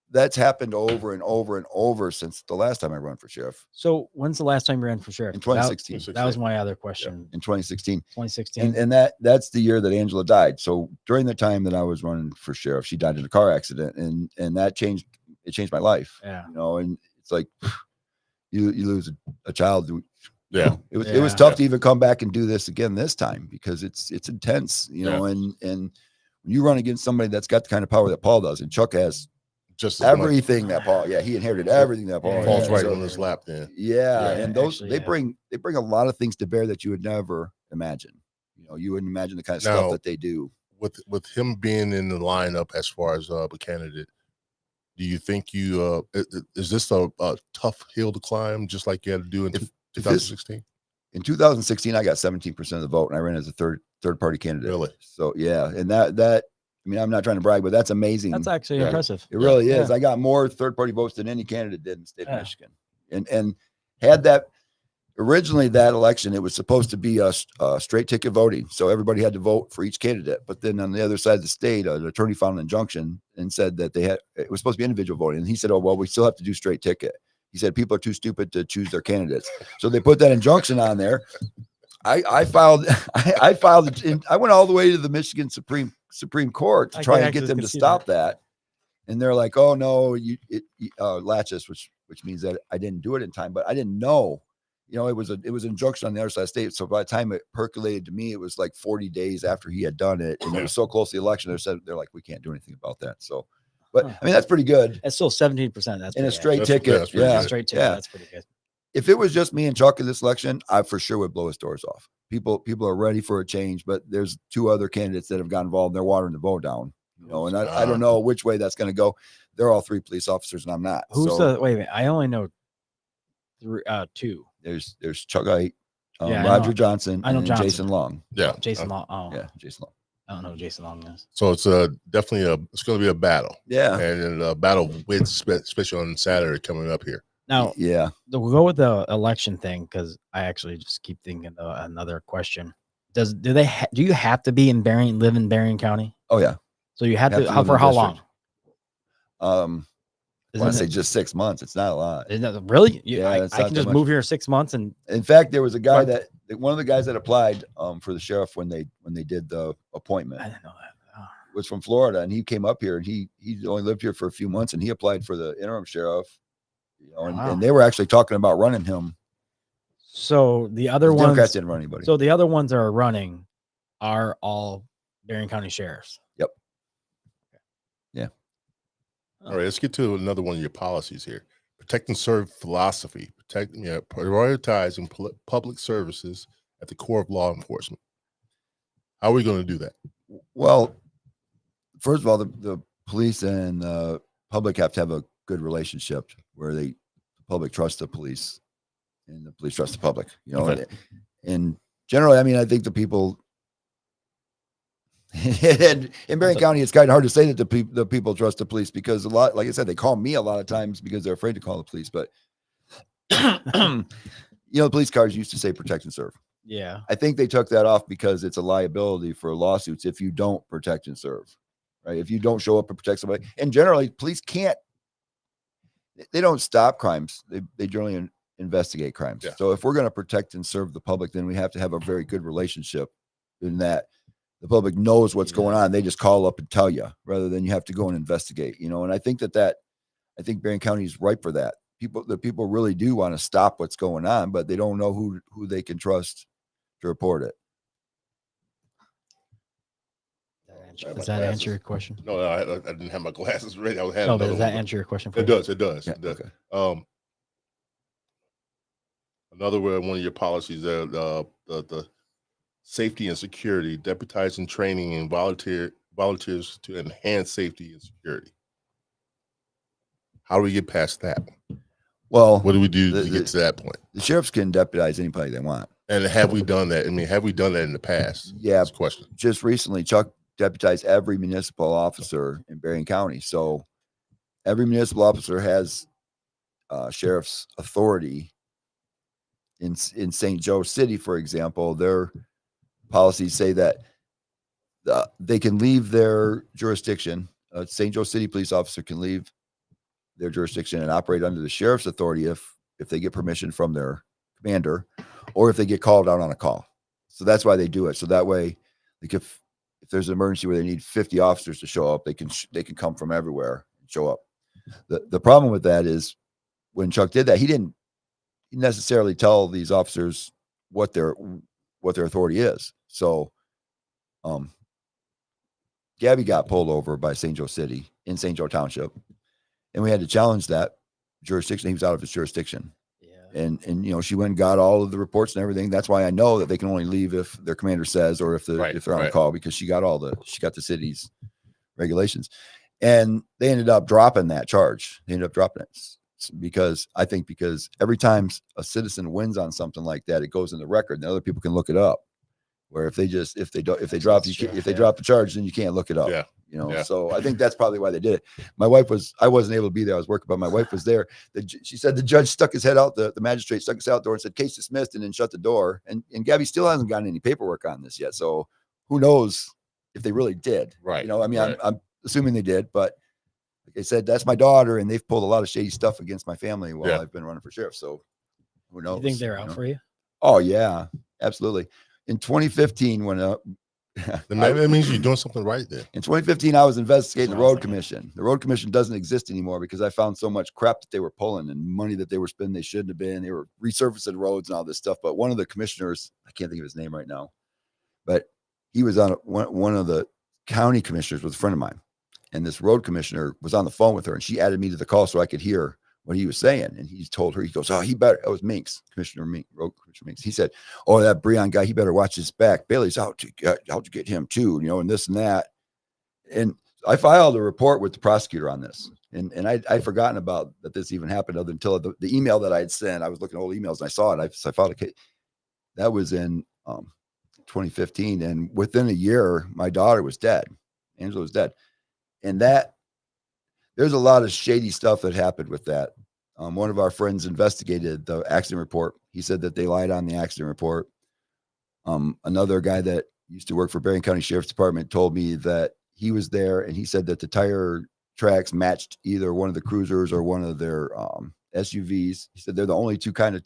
that's happened over and over and over since the last time I ran for sheriff. So when's the last time you ran for sheriff? In 2016. That was my other question. In 2016. 2016. And that's the year that Angela died. So during the time that I was running for sheriff, she died in a car accident, and that changed my life. Yeah. And it's like you lose a child. Yeah. It was tough to even come back and do this again this time because it's intense, and when you run against somebody that's got the kind of power that Paul does, and Chuck has just everything that Paul, he inherited everything that Paul falls had. right on his lap then. And those they bring a lot of things to bear that you would never imagine. You wouldn't imagine the kind of stuff that they do. With him being in the lineup as far as a candidate, do you think is this a tough hill to climb, just like you had to do in 2016? In 2016, I got 17% of the vote, and I ran as a third party candidate. Really? So and that. I mean, I'm not trying to brag, but that's amazing. That's actually impressive. It really is. I got more third-party votes than any candidate did in the state of Michigan. And had that originally that election, it was supposed to be a straight ticket voting. So everybody had to vote for each candidate. But then on the other side of the state, an attorney filed an injunction and said that it was supposed to be individual voting. And he said, oh, well, we still have to do straight ticket. He said people are too stupid to choose their candidates. So they put that injunction on there. I filed it. I went all the way to the Michigan Supreme Court to try and get them to stop that. And they're like, oh no, laches, which means that I didn't do it in time, but I didn't know, it was an injunction on the other side of the state. So by the time it percolated to me, it was like 40 days after he had done it. And it was so close to the election. They're like, we can't do anything about that. So, but I mean, that's pretty good. It's still 17%. That's in a straight ticket. Straight ticket. That's pretty good. If it was just me and Chuck in this election, I for sure would blow his doors off. People are ready for a change, but there's two other candidates that have got involved. They're watering the vote down, and I don't know which way that's going to go. They're all three police officers, and I'm not. Wait a minute. I only know two. There's Chuck Ite, Yeah, Roger Johnson, I know and Johnson. Jason Long. Yeah. Jason Long. Oh, Yeah, Jason Long. I don't know who Jason Long is. So it's definitely it's going to be a battle. Yeah. And a battle with, especially on Saturday coming up here. Now, yeah, we'll go with the election thing because I actually just keep thinking of another question. Do you have to be in Berrien, live in Berrien County? Oh yeah. So you have to live for in how the long? district. I want to say just 6 months. It's not a lot. Really? Yeah, I can just move here 6 months and. In fact, there was a guy one of the guys that applied for the sheriff when they did the appointment. I didn't know that. was from Florida, and he came up here, and he only lived here for a few months, and he applied for the interim sheriff. And they were actually talking about running him. So the other ones, Democrats didn't run anybody. So the other ones that are running are all Berrien County sheriffs. Yep. Yeah. All right, let's get to another one of your policies here. Protect and serve philosophy. Prioritizing public services at the core of law enforcement. How are we going to do that? Well, first of all, the police and the public have to have a good relationship where the public trusts the police and the police trust the public, Okay. and generally, I mean, I think the people in Berrien County, it's kind of hard to say that the people trust the police, because a lot, like I said, they call me a lot of times because they're afraid to call the police. But the police cars used to say protect and serve. Yeah. I think they took that off because it's a liability for lawsuits if you don't protect and serve, right? If you don't show up and protect somebody, and generally police they don't stop crimes. They generally investigate crimes. Yeah. So if we're going to protect and serve the public, then we have to have a very good relationship in that the public knows what's going on. They just call up and tell you, rather than you have to go and investigate, and I think I think Berrien County is ripe for that. The people really do want to stop what's going on, but they don't know who they can trust to report it. Does that answer your question? No, I didn't have my glasses ready. I was having. No, but does that answer your question? It does. It does. Yeah, It does. okay. Another one of your policies, the safety and security, deputizing training and volunteers to enhance safety and security. How do we get past that? Well, What do we do to get to that point? The sheriffs can deputize anybody they want. And have we done that? I mean, have we done that in the past? Yeah. That's the question. Just recently, Chuck deputized every municipal officer in Berrien County. So every municipal officer has sheriff's authority. In St. Joe City, for example, their policies say that they can leave their jurisdiction. A St. Joe City police officer can leave their jurisdiction and operate under the sheriff's authority if they get permission from their commander, or if they get called out on a call. So that's why they do it. So that way, like if there's an emergency where they need 50 officers to show up, they can come from everywhere and show up. The problem with that is when Chuck did that, he didn't necessarily tell these officers what their authority is. So Gabby got pulled over by St. Joe City in St. Joe Township, and we had to challenge that jurisdiction. He was out of his jurisdiction. Yeah. And she went and got all of the reports and everything. That's why I know that they can only leave if their commander says, or if they're on a call, because she got the city's regulations. And they ended up dropping that charge. They ended up dropping it because every time a citizen wins on something like that, it goes in the record and other people can look it up. Where if they drop the charge, then you can't look it up. Yeah. So I think that's probably why they did it. I wasn't able to be there. I was working, but my wife was there. She said the judge stuck his head out, the magistrate stuck his head out the door and said, case dismissed, and then shut the door. And Gabby still hasn't gotten any paperwork on this yet. So who knows if they really did. Right. I'm assuming they did, but like I said, that's my daughter, and they've pulled a lot of shady stuff against my family while I've been running for sheriff. So who knows? You think they're out for you? Oh yeah, absolutely. In 2015, when that means you're doing something right there. In 2015, I was investigating the road commission. The road commission doesn't exist anymore because I found so much crap that they were pulling and money that they were spending they shouldn't have been. They were resurfacing roads and all this stuff. But one of the commissioners, I can't think of his name right now, but he was on one of the county commissioners was a friend of mine, and this road commissioner was on the phone with her, and she added me to the call so I could hear what he was saying. And he told her, he goes, oh, it was Minks, Commissioner Minks, Road Commissioner Minks. He said, oh, that Berrien guy, he better watch his back. Bailey's out to get him too, and this and that. And I filed a report with the prosecutor on this. And I'd forgotten about that this even happened until the email that I had sent. I was looking at old emails and I saw it. I filed a case. That was in 2015. And within a year, my daughter was dead. Angela was dead. And there's a lot of shady stuff that happened with that. One of our friends investigated the accident report. He said that they lied on the accident report. Another guy that used to work for Berrien County Sheriff's Department told me that he was there, and he said that the tire tracks matched either one of the cruisers or one of their SUVs. He said they're the only two kind of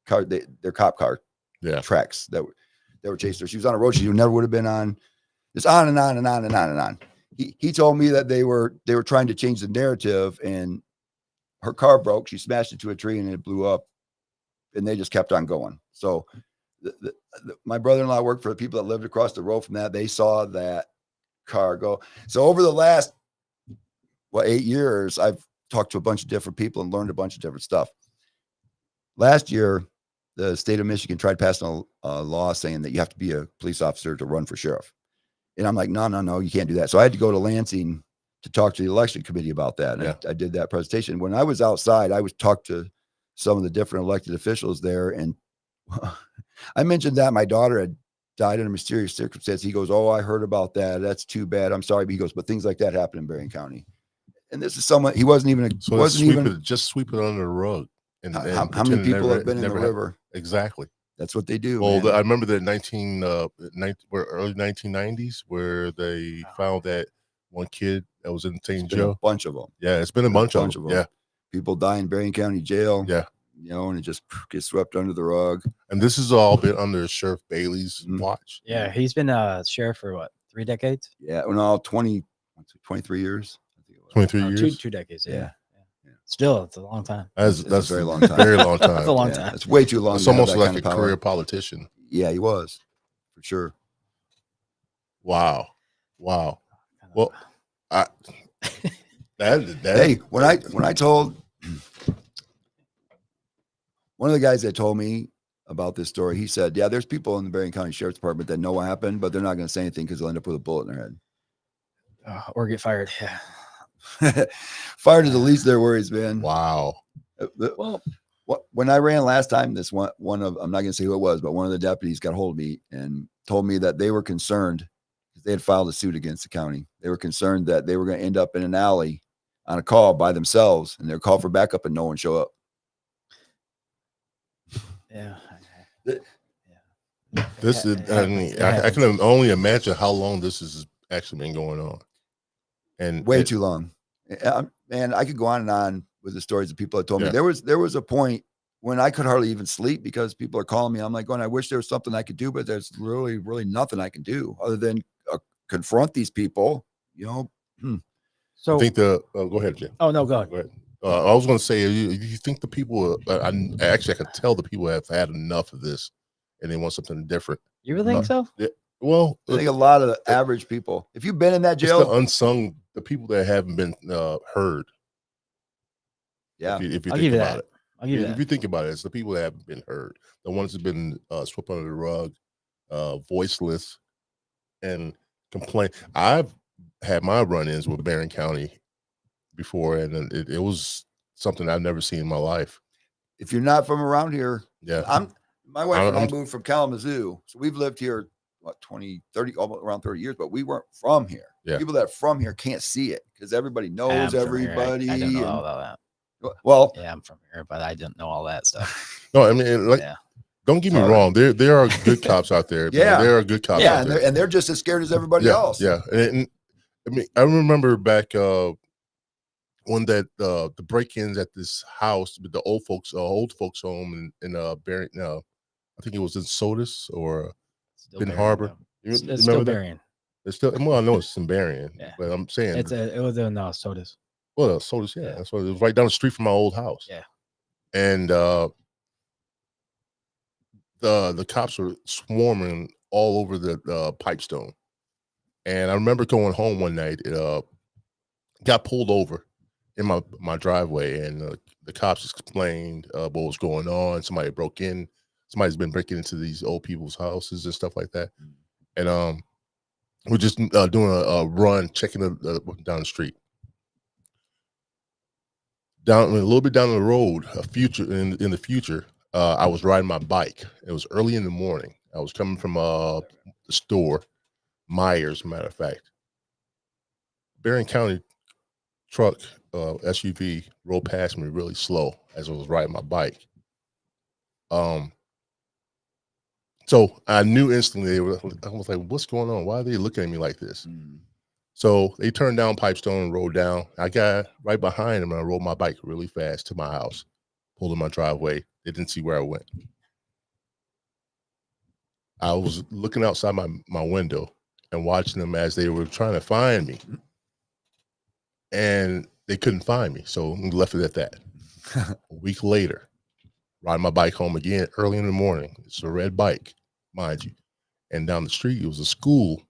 car, they're cop car tracks that were chased her. She was on a road she never would have been on. Just on and on and on and on and on. he told me that they were trying to change the narrative, and her car broke. She smashed into a tree and it blew up, and they just kept on going. So my brother-in-law worked for the people that lived across the road from that. They saw that car go. So over the last 8 years, I've talked to a bunch of different people and learned a bunch of different stuff. Last year, the state of Michigan tried passing a law saying that you have to be a police officer to run for sheriff. And I'm like, no, you can't do that. So I had to go to Lansing to talk to the election committee about that. And I did that presentation. When I was outside, I was talked to some of the different elected officials there. And I mentioned that my daughter had died in a mysterious circumstance. He goes, "Oh, I heard about that. That's too bad. I'm sorry." But he goes, "But things like that happen in Berrien County." And this is someone, he wasn't even, just sweep it under the rug. And how many people have been in the river? Exactly. That's what they do. Well, I remember the early 1990s where they found that one kid that was in St. Joe. A bunch of them. Yeah, it's been a bunch of them. Yeah, people die in Berrien County Jail. Yeah, and it just gets swept under the rug. And this has all been under Sheriff Bailey's watch. Yeah, he's been sheriff for what, 3 decades? Yeah, well, 23 years. 23 years. 2 decades. Yeah. Still, it's a long time. That's a very long time. Very long time. That's a long time. It's way too long. It's almost like a career politician. Yeah, he was, for sure. Wow. Well, hey, when I told one of the guys that told me about this story, he said, "Yeah, there's people in the Berrien County Sheriff's Department that know what happened, but they're not going to say anything because they'll end up with a bullet in their head or get fired." Yeah. Fired is the least of their worries, man. Wow. Well, when I ran last time, this one of, I'm not going to say who it was, but one of the deputies got hold of me and told me that they were concerned because they had filed a suit against the county. They were concerned that they were going to end up in an alley on a call by themselves, and they're called for backup and no one show up. Yeah. This is, I mean, I can only imagine how long this has actually been going on. And way too long. Man, I could go on and on with the stories of people that told me. There was a point when I could hardly even sleep because people are calling me. I'm like going, I wish there was something I could do, but there's really, really nothing I can do other than confront these people, So I think go ahead, Jim. Oh, no, go ahead. Go ahead. I was going to say, you think the people, I could tell the people have had enough of this and they want something different. You really think so? Yeah. Well, I think a lot of the average people, if you've been in that jail, the people that haven't been heard. Yeah. If you I'll think give you about that. it. I'll give you that. If you think about it, it's the people that haven't been heard, the ones that have been swept under the rug, voiceless, and complain. I've had my run-ins with Berrien County before, and it was something I've never seen in my life. If you're not from around here, yeah, my wife and I moved from Kalamazoo, so we've lived here what 30 almost around 30 years, but we weren't from here. Yeah. People that are from here can't see it because everybody knows everybody. I don't know all about that. Well, yeah, I'm from here, but I didn't know all that stuff. No, I mean, don't get me wrong. There are good cops out there. Yeah, there are good cops. Yeah, out there. And they're just as scared as everybody else. Yeah, and I mean, I remember back when the break-ins at this house, the old folks home in Berrien. I think it was in Sodus or Ben Harbor. It's still Berrien. It's still, well, I know it's in Berrien, but I'm saying it was in Sodus. Well, Sodus, yeah. That's what it was, right down the street from my old house. Yeah, and the cops were swarming all over the Pipestone, and I remember going home one night. Got pulled over in my driveway, and the cops explained what was going on. Somebody broke in. Somebody's been breaking into these old people's houses and stuff like that. And we're just doing a run, checking down the street. Down a little bit down the road, in the future, I was riding my bike. It was early in the morning. I was coming from the store, Myers, matter of fact. Berrien County truck, SUV, rolled past me really slow as I was riding my bike. So I knew instantly. I was like, "What's going on? Why are they looking at me like this?" So they turned down Pipestone and rolled down. I got right behind them and I rolled my bike really fast to my house, pulled in my driveway. They didn't see where I went. I was looking outside my window and watching them as they were trying to find me. and they couldn't find me. So we left it at that. A week later, riding my bike home again early in the morning. It's a red bike, mind you. And down the street, it was a school.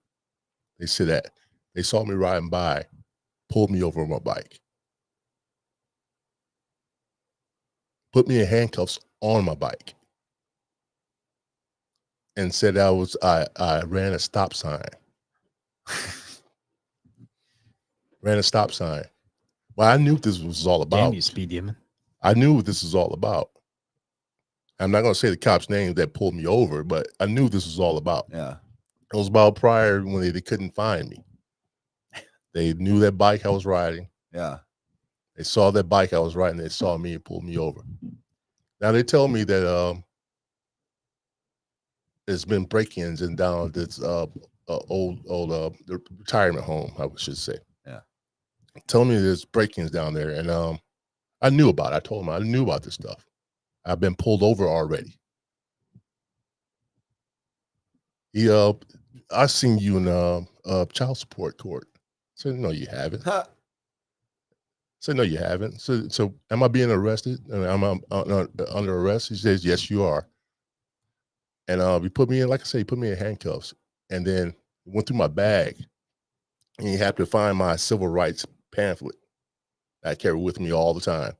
They said that they saw me riding by, pulled me over on my bike, put me in handcuffs on my bike, and said I ran a stop sign. Ran a stop sign. Well, I knew what this was all about. Damn you, speed demon. I knew what this was all about. I'm not going to say the cop's name that pulled me over, but I knew this was all about. Yeah. It was about prior when they couldn't find me. They knew that bike I was riding. Yeah. They saw that bike I was riding. They saw me and pulled me over. Now they tell me that there's been break-ins and down this old the retirement home, I should say. Yeah. Tell me there's break-ins down there, and I knew about it. I told them I knew about this stuff. I've been pulled over already. I seen you in child support court. I said, no, you haven't. I said, no, you haven't. So am I being arrested? And I'm under arrest? He says, yes, you are. And he put me in, like I said, he put me in handcuffs, and then went through my bag, and he had to find my civil rights pamphlet that I carry with me all the time,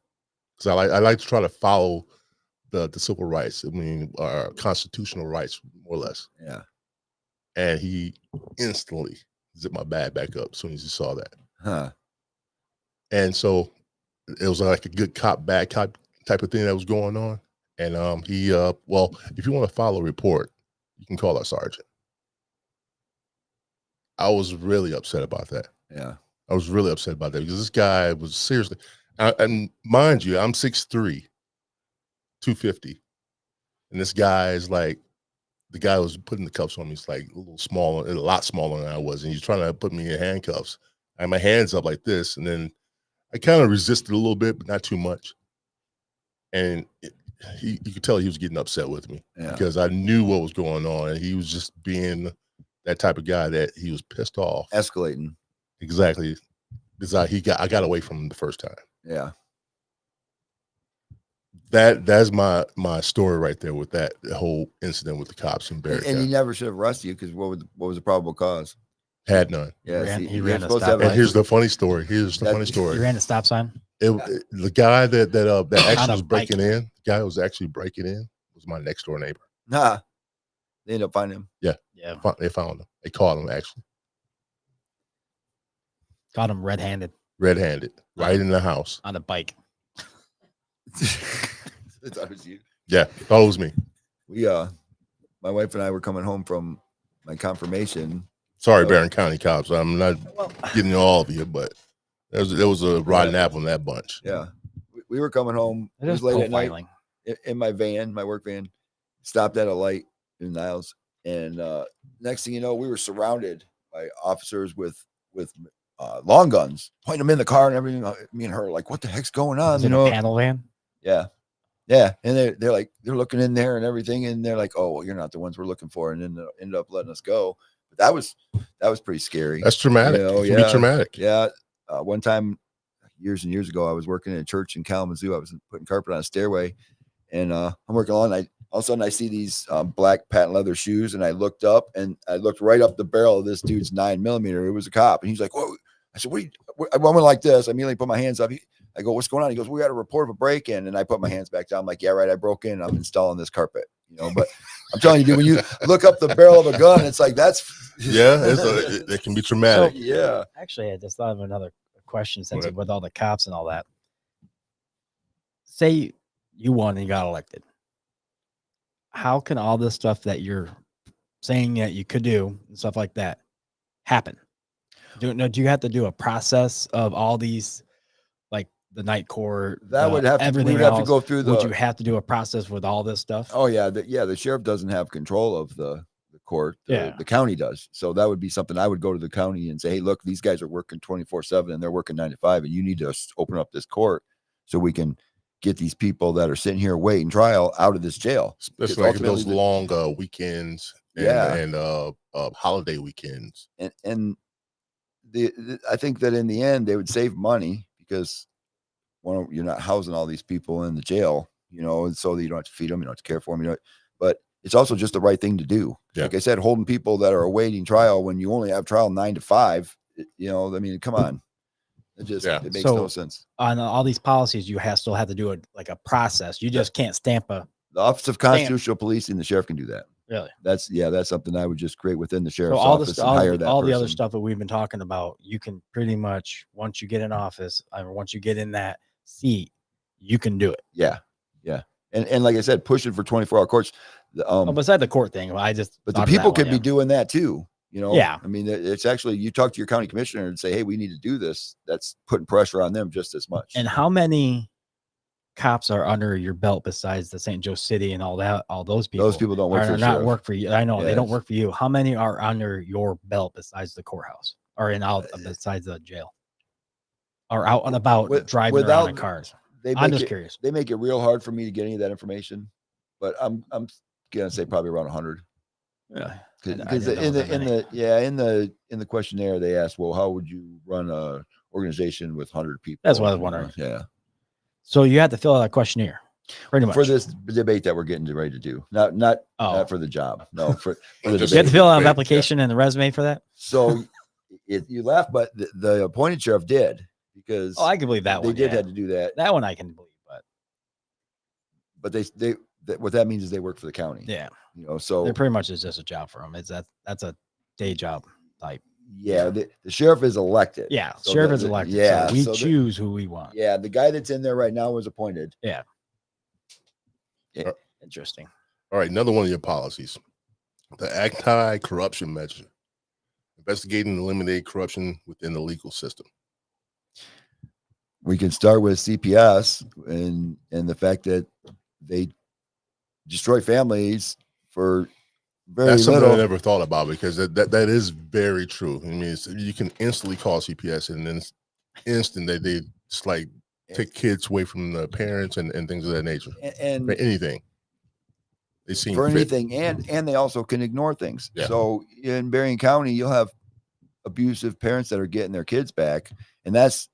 because I like to try to follow the civil rights. I mean, our constitutional rights, more or less. Yeah. And he instantly zipped my bag back up as soon as he saw that. Huh. And so it was like a good cop, bad cop type of thing that was going on. And he well, if you want to file a report, you can call our sergeant. I was really upset about that. Yeah. I was really upset about that because this guy was seriously, and mind you, I'm 6'3", 250. And this guy is like, the guy who was putting the cuffs on me is like a little smaller, a lot smaller than I was. And he's trying to put me in handcuffs. I had my hands up like this. And then I kind of resisted a little bit, but not too much. And you could tell he was getting upset with me because I knew what was going on. And he was just being that type of guy that he was pissed off. Escalating. Exactly. Because I got away from him the first time. Yeah. That's my story right there with that whole incident with the cops in Berrien. And he never should have arrested you because what was the probable cause? Had none. Yeah, He ran a stop. And here's the funny story. Here's the funny story. You ran a stop sign. The guy that actually was breaking in, the guy who was actually breaking in was my next door neighbor. Nah. They ended up finding him. Yeah. They found him. They caught him actually. Caught him red-handed. Red-handed, right in the house. On a bike. I thought it was you. Yeah, thought it was me. We my wife and I were coming home from my confirmation. Sorry, Berrien County cops. I'm not getting all of you, but there was a rotten apple in that bunch. Yeah. We were coming home. It was late at night in my van, my work van. Stopped at a light in Niles. And next thing you know, we were surrounded by officers with long guns, pointing them in the car and everything. Me and her like, what the heck's going on? You know, a panel van. Yeah. Yeah. And they're like, they're looking in there and everything. And they're like, oh, well, you're not the ones we're looking for. And then they ended up letting us go. But that was pretty scary. That's traumatic. You know, it can be traumatic. Yeah. One time years and years ago, I was working in a church in Kalamazoo. I was putting carpet on a stairway and I'm working all night. All of a sudden I see these black patent leather shoes. And I looked up and I looked right up the barrel of this dude's 9mm. It was a cop. And he's like, whoa. I said, I went like this. I immediately put my hands up. I go, what's going on? He goes, we got a report of a break-in. And I put my hands back down. I'm like, yeah, right. I broke in. I'm installing this carpet, you know, but I'm telling you, dude, when you look up the barrel of a gun, it's like, it can be traumatic. So, yeah. Actually, I just thought of another question since with all the cops and all that. Say you won and you got elected. How can all this stuff that you're saying that you could do and stuff like that happen? Do you have to do a process of all these, like the night court? That would have to, everything. We would have to go through would you have to do a process with all this stuff? Oh yeah, the sheriff doesn't have control of the court. The county does. So that would be something I would go to the county and say, hey, look, these guys are working 24/7 and they're working 9 to 5, and you need to open up this court so we can get these people that are sitting here waiting trial out of this jail. Especially like those long weekends and holiday weekends. And I think that in the end they would save money because you're not housing all these people in the jail, and so that you don't have to feed them, you don't have to care for them, but it's also just the right thing to do. Yeah. Like I said, holding people that are awaiting trial when you only have trial 9 to 5, I mean, come on. It makes no sense. On all these policies, you still have to do it like a process. You just can't stamp the Office of Constitutional Policing, the sheriff can do that. Really? That's something I would just create within the sheriff's all office and hire that all person. the other stuff that we've been talking about, you can pretty much, once you get in office or once you get in that seat, you can do it. Yeah. And like I said, pushing for 24-hour courts. Beside the court thing, but the people could be doing that too. Yeah. I mean, it's actually, you talk to your county commissioner and say, hey, we need to do this. That's putting pressure on them just as much. And how many cops are under your belt besides the St. Joe City and all those people? Those people don't work for not work for you. I know they don't work for you. How many are under your belt besides the courthouse or besides the jail or out and about driving around in cars? I'm just curious. They make it real hard for me to get any of that information, but I'm gonna say probably around 100. Yeah. Because in the questionnaire they asked, well, how would you run a organization with 100 people? That's what I was wondering. Yeah. So you had to fill out a questionnaire, pretty much, for this debate that we're getting ready to do. Not for the job. No, for the debate. You had to fill out an application and a resume for that. So you laugh, but the appointed sheriff did, because I can believe that they did have to do that. That one I can believe, but they what that means is they work for the county. Yeah. So it pretty much is just a job for them. That's a day job type. Yeah. The sheriff is elected. Yeah. So sheriff is elected. Yeah. So we choose who we want. Yeah. The guy that's in there right now was appointed. Yeah. Interesting. All right. Another one of your policies, the anti-corruption measure, investigating and eliminate corruption within the legal system. We can start with CPS and the fact that they destroy families for very That's something little. I never thought about, because that is very true. I mean, you can instantly call CPS and then instant that they just like take kids away from the parents and things of that nature. And for anything. They seem for fit. anything, and they also can ignore things. Yeah. So in Berrien County, you'll have abusive parents that are getting their kids back, and that's,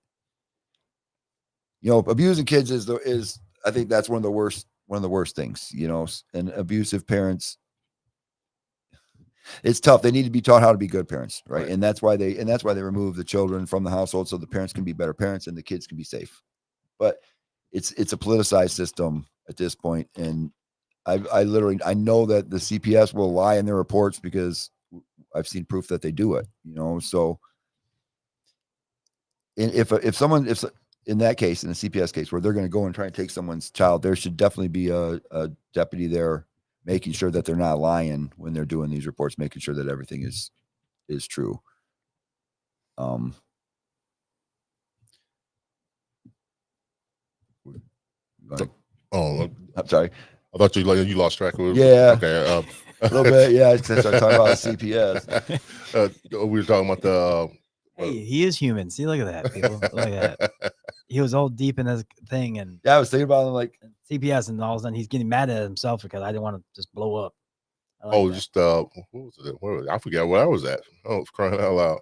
abusing kids is I think that's one of the worst things, and abusive parents, it's tough. They need to be taught how to be good parents. Right. And that's why they remove the children from the household, so the parents can be better parents and the kids can be safe. But it's a politicized system at this point. And I know that the CPS will lie in their reports because I've seen proof that they do it, so if someone in that case, in the CPS case, where they're going to go and try and take someone's child, there should definitely be a deputy there making sure that they're not lying when they're doing these reports, making sure that everything is true. I'm sorry. I thought you lost track of it. Yeah. Okay. A little bit. Yeah. Since I talking about CPS, we were talking about the. Hey, he is human. See, look at that, people. Look at that. He was all deep in this thing, and yeah, I was thinking about him like CPS, and all of a sudden he's getting mad at himself because I didn't want to just blow up. What was it? Where was it? I forgot where I was at. Oh, crying out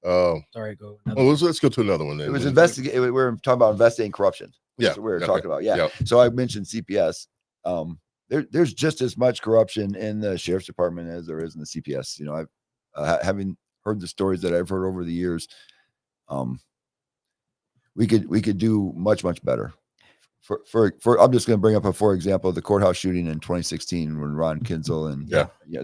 loud. Sorry, go. Let's go to another one then. It was investigate. We were talking about investigating corruption. Yeah, that's what we were talking about. Yeah. Yep. So I mentioned CPS. There's just as much corruption in the sheriff's department as there is in the CPS. I've having heard the stories that I've heard over the years. We could do much better. For I'm just going to bring up for example, the courthouse shooting in 2016 when Ron Kinzel and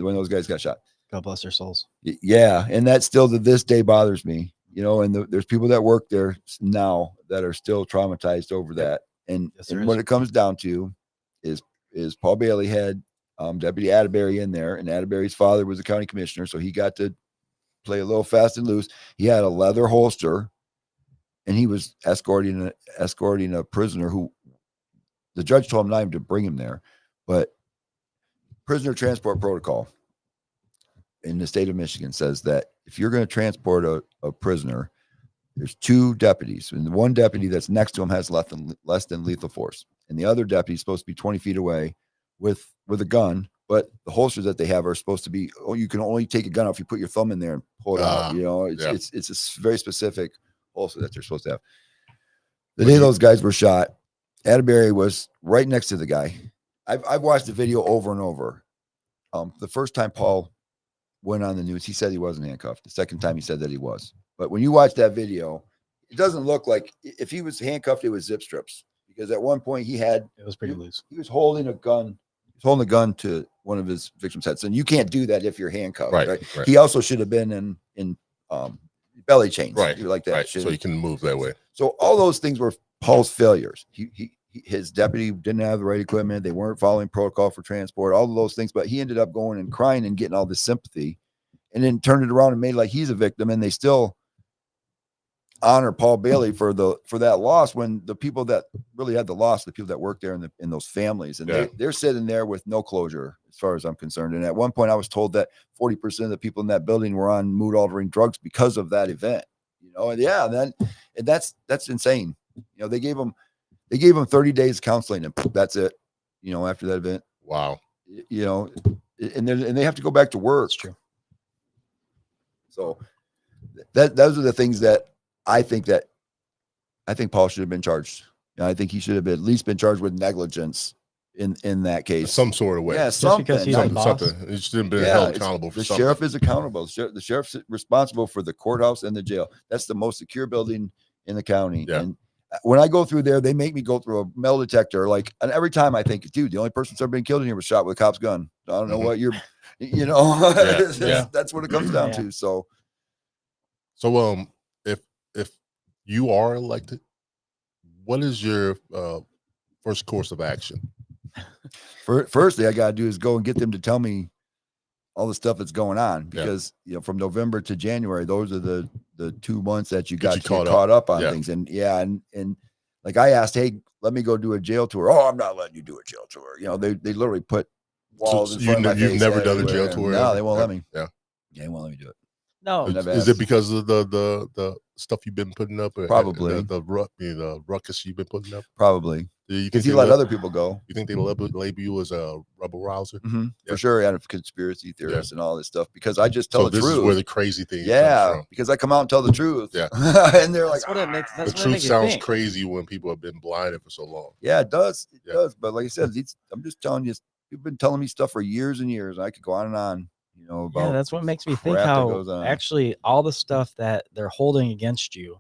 when those guys got shot. God bless their souls. Yeah, and that still to this day bothers me. And there's people that work there now that are still traumatized over that. And, yes, and what it comes down to is Paul Bailey had Deputy Atterbury in there, and Atterbury's father was a county commissioner, so he got to play a little fast and loose. He had a leather holster, and he was escorting a prisoner who the judge told him not even to bring him there, but prisoner transport protocol in the state of Michigan says that if you're going to transport a prisoner, there's two deputies, and the one deputy that's next to him has less than lethal force, and the other deputy is supposed to be 20 feet away with a gun, but the holsters that they have are supposed to be, you can only take a gun out if you put your thumb in there and pull it out. You know, it's a very specific holster that they're supposed to have. The day those guys were shot, Atterbury was right next to the guy. I've watched the video over and over. The first time Paul went on the news, he said he wasn't handcuffed. The second time he said that he was. But when you watch that video, it doesn't look like, if he was handcuffed, it was zip strips. Because at one point it was pretty loose. He was holding a gun. He was holding a gun to one of his victims' heads. And you can't do that if you're handcuffed. Right. He also should have been in belly chains. Like that. Right. So you can move that way. So all those things were Paul's failures. His deputy didn't have the right equipment. They weren't following protocol for transport, all of those things. But he ended up going and crying and getting all this sympathy, and then turned it around and made like he's a victim. And they still honor Paul Bailey for that loss, when the people that really had the loss, the people that worked there in those families, and they're sitting there with no closure, as far as I'm concerned. And at one point, I was told that 40% of the people in that building were on mood altering drugs because of that event. You know, and that's insane. You know, they gave them 30 days counseling, and that's it. You know, after that event. Wow. You know, and they have to go back to work. That's true. So those are the things that I think Paul should have been charged. You know, I think he should have at least been charged with negligence in that case, some sort of way. Yeah, just because he's something. He should have been held accountable for the something. sheriff is accountable. The sheriff's responsible for the courthouse and the jail. That's the most secure building in the county. Yeah. And when I go through there, they make me go through a metal detector. Like, and every time I think, dude, the only person that's ever been killed in here was shot with a cop's gun. I don't know what you're, you know, that's what it comes down to. So if you are elected, what is your first course of action? First thing I got to do is go and get them to tell me all the stuff that's going on, because you know, from November to January, those are the 2 months that you got to get caught up on things. And and like I asked, hey, let me go do a jail tour. Oh, I'm not letting you do a jail tour. You know, they literally put walls in front of my face. You've never done a jail tour? No, they won't let me. Yeah, they won't let me do it. No, is it because of the stuff you've been putting up? Probably the ruckus you've been putting up. Probably. Because you let other people go. You think they label you as a rebel rouser? For sure, and a conspiracy theorist and all this stuff. Because I just tell the truth. This is where the crazy thing. Because I come out and tell the truth. Yeah, and they're like, the truth sounds crazy when people have been blinded for so long. Yeah, it does. It does. But like I said, I'm just telling you, you've been telling me stuff for years and years. I could go on and on. You know, about that's what makes me think how actually all the stuff that they're holding against you,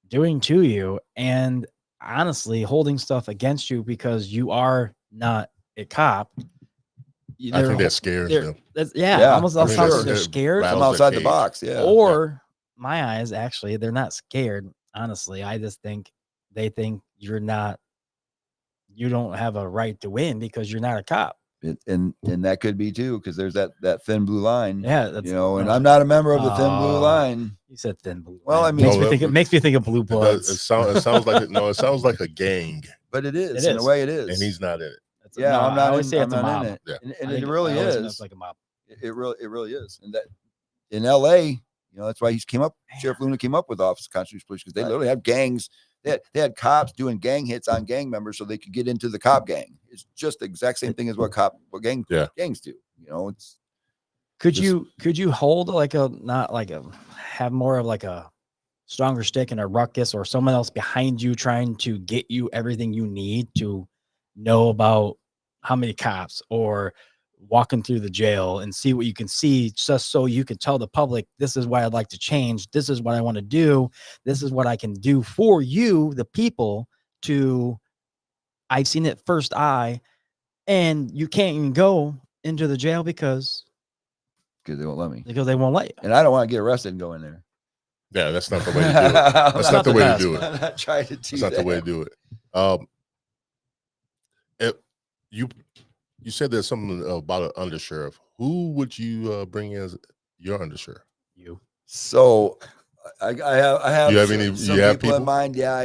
doing to you, and honestly holding stuff against you because you are not a cop. I think they're scared. Almost sounds like they're scared. I'm outside the box. Or my eyes, actually, they're not scared. Honestly, I just think they think you don't have a right to win because you're not a cop. And that could be too, because there's that thin blue line. That's, you know, and I'm not a member of the thin blue line. You said thin blue. Well, line. It makes me think of Blue Bloods. It sounds like it sounds like a gang, but it is in a way. It is, and he's not in it. I'm not. I always say it's a mob. Yeah. And it really is. It's like a mob. It really is. And that in LA, you know, that's why Sheriff Luna came up with Office of Constitutional Police, because they literally have gangs. They had cops doing gang hits on gang members so they could get into the cop gang. It's just the exact same thing as what gangs do. You know, could you hold have more of like a stronger stick and a ruckus, or someone else behind you trying to get you everything you need to know about how many cops, or walking through the jail and see what you can see, just so you can tell the public, this is why I'd like to change. This is what I want to do. This is what I can do for you, the people, I've seen it first eye, and you can't even go into the jail because they won't let me. Because they won't let you. And I don't want to get arrested and go in there. Yeah, that's not the way to do it. That's not the way to do it. I'm not trying to do That's not the way to do it. You said there's something about an undersheriff. Who would you bring in as your undersheriff? You. So I have. Do you have any? Some you have people in mind? Yeah.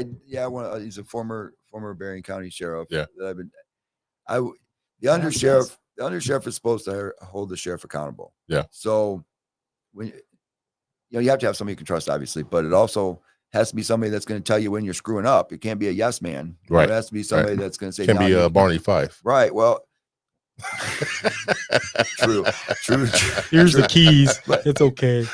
He's a former Berrien County sheriff. Yeah. The undersheriff is supposed to hold the sheriff accountable. Yeah. So when you have to have somebody you can trust, obviously, but it also has to be somebody that's going to tell you when you're screwing up. It can't be a yes man. Right. It has to be somebody that's going to say, can't be Barney Fife. Right. Well, True. Here's true. the keys. But- It's okay.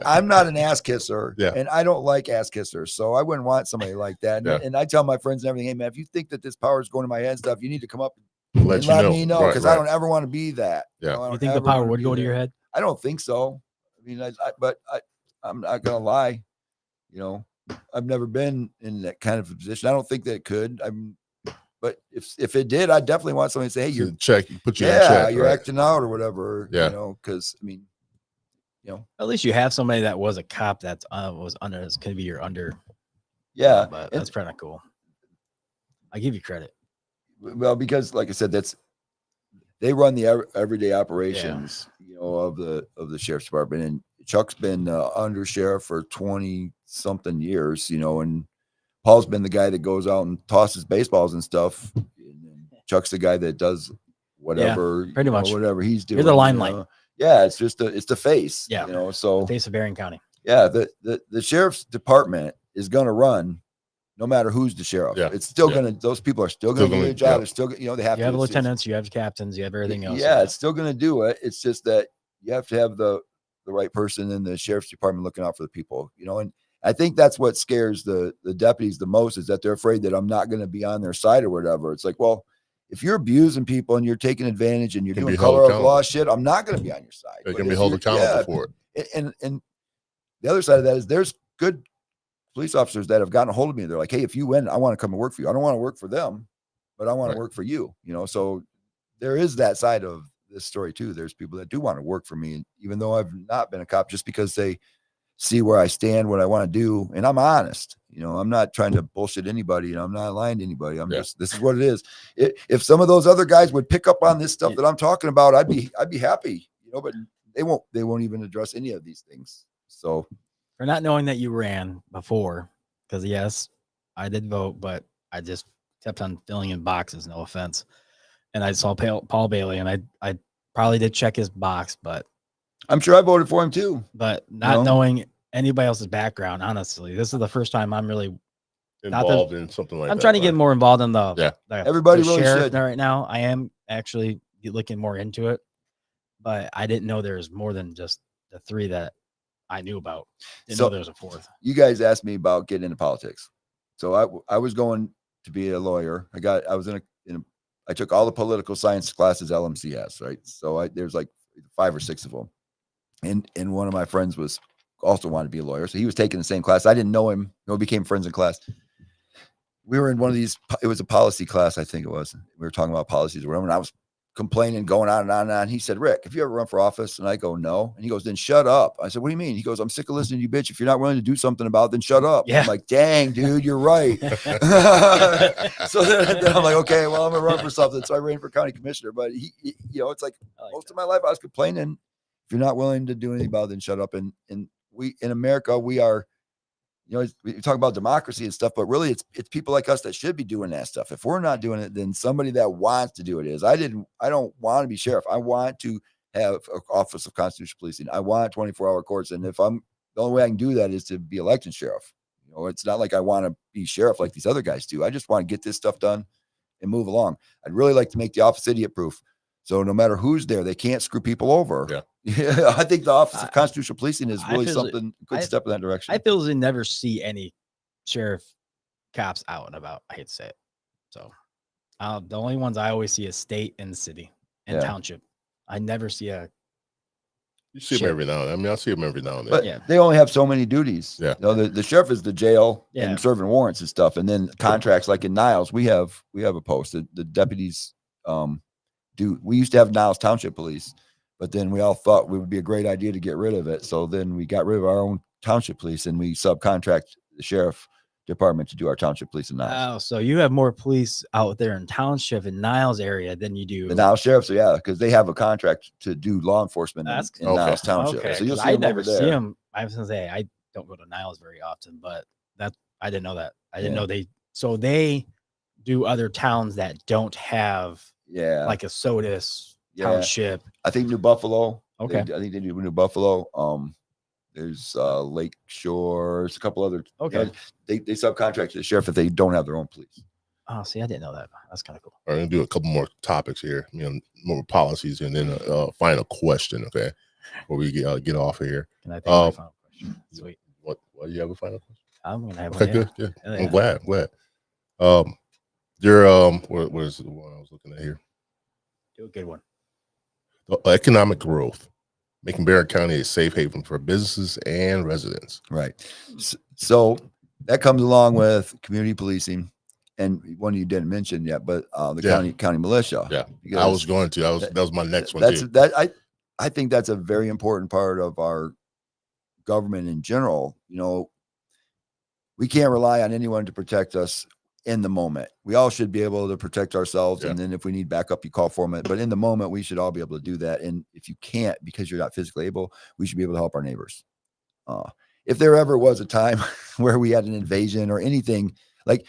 I'm not an ass kisser, Yeah. and I don't like ass kissers, so I wouldn't want somebody like that. And, Yeah. and I tell my friends and everything, hey man, if you think that this power is going to my head and stuff, you need to come up Let and you let know. me know, Right, because right. I don't ever want to be that. Yeah. I You don't think the ever power wanna would be go to that. your head? I don't think so. I mean, but I'm not gonna lie. You know, I've never been in that kind of a position. I don't think that it could. But if it did, I definitely want somebody to say, hey, So you're check, put you in yeah, check. you're Right. acting out or whatever. Yeah. You know, because I mean, you know, At least you have somebody that was a cop that was under. It's gonna be your under. yeah. But And- that's kind of cool. I give you credit. well, because like I said, they run the everyday operations, you know, of the sheriff's department. And Chuck's been under sheriff for 20 something years, you know, and Paul's been the guy that goes out and tosses baseballs and stuff. And Chuck's the guy that does whatever, pretty much. whatever he's doing. You're the limelight. You know? Yeah, it's just it's the face. Yeah. You know, so Face of Berrien County. yeah, the sheriff's department is gonna run no matter who's the sheriff. Yeah. It's still Yeah. gonna, those people are still gonna do their job. yeah. They're still, you know, they have You to. have It's- lieutenants, you have captains, you have everything else. yeah, it's still going to do it. It's just that you have to have the right person in the sheriff's department looking out for the people, you know. And I think that's what scares the deputies the most, is that they're afraid that I'm not going to be on their side or whatever. It's like, well, if you're abusing people and you're taking advantage and you're Can doing be held color of accountable. law shit, I'm not going to be on your side. They But can be if held you're- accountable yeah, for it. and the other side of that is there's good police officers that have gotten a hold of me. They're like, hey, if you win, I want to come and work for you. I don't want to work for them, but I want Right. to work for you, you know. So there is that side of this story too. There's people that do want to work for me, even though I've not been a cop, just because they see where I stand, what I want to do. And I'm honest, you know, I'm not trying to bullshit anybody, and I'm not lying to anybody. I'm Yeah. just, this is what it is. If some of those other guys would pick up on this stuff that I'm talking about, I'd be happy, you know, but they won't even address any of these things. So For not knowing that you ran before, because yes, I did vote, but I just kept on filling in boxes. No offense. And I saw Paul Bailey, and I probably did check his box, but I'm sure I voted for him too. not know? knowing anybody else's background, honestly, this is the first time I'm really. Not that- Involved in something like that. I'm trying to get right? more involved in the. Yeah. Everybody the really sheriff should. right now. I am actually looking more into it, but I didn't know there's more than just the three that I knew about. Didn't So- know there was a fourth. You guys asked me about getting into politics. So I was going to be a lawyer. I took all the political science classes LMC has, right? So there's like 5 or 6 of them. And one of my friends was also wanted to be a lawyer. So he was taking the same class. I didn't know him. You know, we became friends in class. We were in one of these, it was a policy class, I think it was. We were talking about policies or whatever. And I was complaining, going on and on and on. He said, Rick, have you ever run for office? And I go, no. And he goes, then shut up. I said, what do you mean? He goes, I'm sick of listening to you, bitch. If you're not willing to do something about it, then shut up. Yeah. I'm like, dang, dude, you're right. So then I'm like, okay, well, I'm gonna run for something. So I ran for county commissioner. But he you know, it's like most of my life I was complaining. If you're not willing to do anything about it, then shut up. And we in America, we are, you know, we talk about democracy and stuff, but really it's people like us that should be doing that stuff. If we're not doing it, then somebody that wants to do it is. I don't want to be sheriff. I want to have an office of constitutional policing. I want 24-hour courts. And if the only way I can do that is to be elected sheriff. You know, it's not like I want to be sheriff like these other guys do. I just want to get this stuff done and move along. I'd really like to make the office idiot proof. So no matter who's there, they can't screw people over. Yeah. Yeah, I think the Office of Constitutional Policing is I really feel something good step in that direction. I feel as they never see any sheriff cops out and about. I hate to say it. So the only ones I always see is state and city and Yeah. township. I never see a. You see them every now and then. I mean, I see them every now and then. But Yeah. they only have so many duties. Yeah. You know, the sheriff is the jail Yeah. and serving warrants and stuff. And then contracts like in Niles, we have a post. The deputies we used to have Niles Township Police, but then we all thought it would be a great idea to get rid of it. So then we got rid of our own township police and we subcontract the sheriff department to do our township police in Niles. Oh, so you have more police out there in township in Niles area than you do. The Niles sheriffs, yeah, because they have a contract to do law enforcement That's in okay. Niles Township. Okay, So you'll 'cause see I them never over there. see them. I was gonna say I don't go to Niles very often, but I didn't know that. I didn't Yeah. know they do other towns that don't have Yeah, like a SOTUS yeah. township. I think New Buffalo. Okay. I think they do New Buffalo. There's Lake Shore. There's a couple other. Okay. They subcontract to the sheriff if they don't have their own police. Oh, see, I didn't know that. That's kind of cool. All right, I'm gonna do a couple more topics here, more policies, and then a final question, okay, before we get off of here. Can I think of my final question? Sweet. What do you have a final question? I'm gonna have Okay, one. good. Yeah. I'm glad. Your what is the one I was looking at here? Do a good one. Economic growth, making Berrien County a safe haven for businesses and residents. Right. So that comes along with community policing, and one you didn't mention yet, but the county militia. Yeah, I was going to. That was my next one. I think that's a very important part of our government in general. We can't rely on anyone to protect us in the moment. We all should be able to protect ourselves. And then if we need backup, you call for them. But in the moment, we should all be able to do that. And if you can't, because you're not physically able, we should be able to help our neighbors. If there ever was a time where we had an invasion or anything, like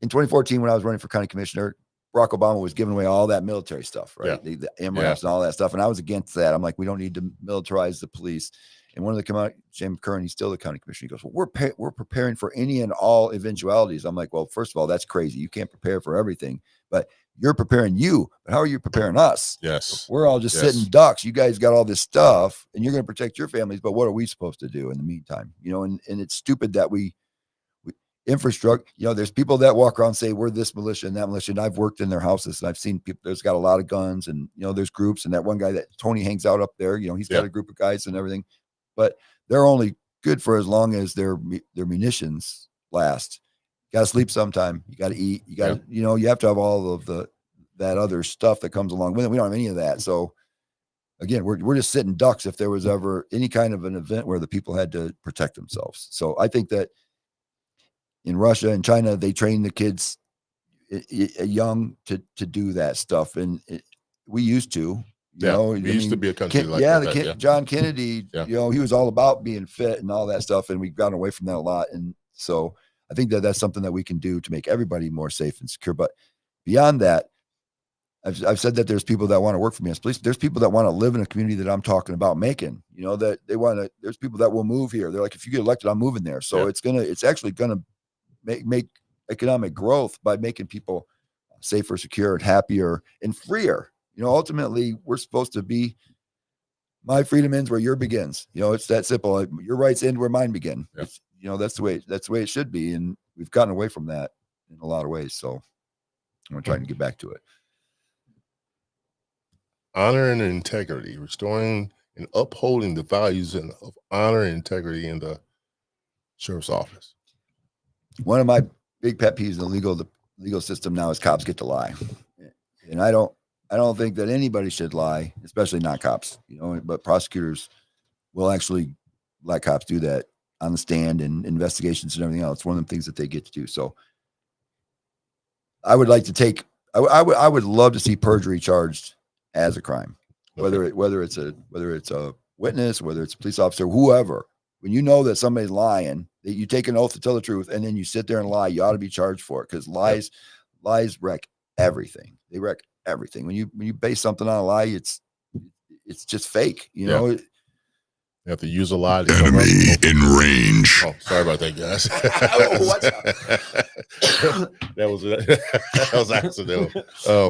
in 2014, when I was running for county commissioner, Barack Obama was giving away all that military stuff, right? The MRFs and all that stuff. And I was against that. I'm like, we don't need to militarize the police. And one of the Jim Curran, he's still the county commissioner. He goes, well, we're preparing for any and all eventualities. I'm like, well, first of all, that's crazy. You can't prepare for everything, but you're preparing you. But how are you preparing us? Yes. We're all just sitting ducks. You guys got all this stuff and you're going to protect your families. But what are we supposed to do in the meantime? And it's stupid that we infrastructure, there's people that walk around and say we're this militia and that militia, and I've worked in their houses and I've seen people there's got a lot of guns, and there's groups, and that one guy that Tony hangs out up there, he's got a group of guys and everything, but they're only good for as long as their munitions last. You got to sleep sometime, you got to eat, you got to you have to have all of that other stuff that comes along with it. We don't have any of that. So again, we're just sitting ducks if there was ever any kind of an event where the people had to protect themselves. So I think that in Russia and China, they train the kids young to do that stuff. And we used to, we used to be a country like that. John Kennedy, he was all about being fit and all that stuff. And we've gotten away from that a lot. And so I think that that's something that we can do to make everybody more safe and secure. But beyond that, I've said that there's people that want to work for me as police. There's people that want to live in a community that I'm talking about making, that they want to, there's people that will move here. They're like, if you get elected, I'm moving there. So it's actually going to make economic growth by making people safer, secure, and happier and freer. Ultimately, we're supposed to be, my freedom ends where your begins. It's that simple. Your rights end where mine begin. That's the way it should be. And we've gotten away from that in a lot of ways. So I'm going to try and get back to it. Honor and integrity, restoring and upholding the values of honor and integrity in the sheriff's office. One of my big pet peeves in the legal system now is cops get to lie. And I don't think that anybody should lie, especially not cops, but prosecutors will actually let cops do that on the stand and investigations and everything else. It's one of the things that they get to do. So I would like to I would love to see perjury charged as a crime, whether it's a witness, whether it's a police officer, whoever. When you know that somebody's lying, that you take an oath to tell the truth, and then you sit there and lie, you ought to be charged for it, because lies wreck everything. They wreck everything. When you base something on a lie, it's just fake. You have to use a lie to enemy in range. Oh, sorry about that, guys. that was accidental. A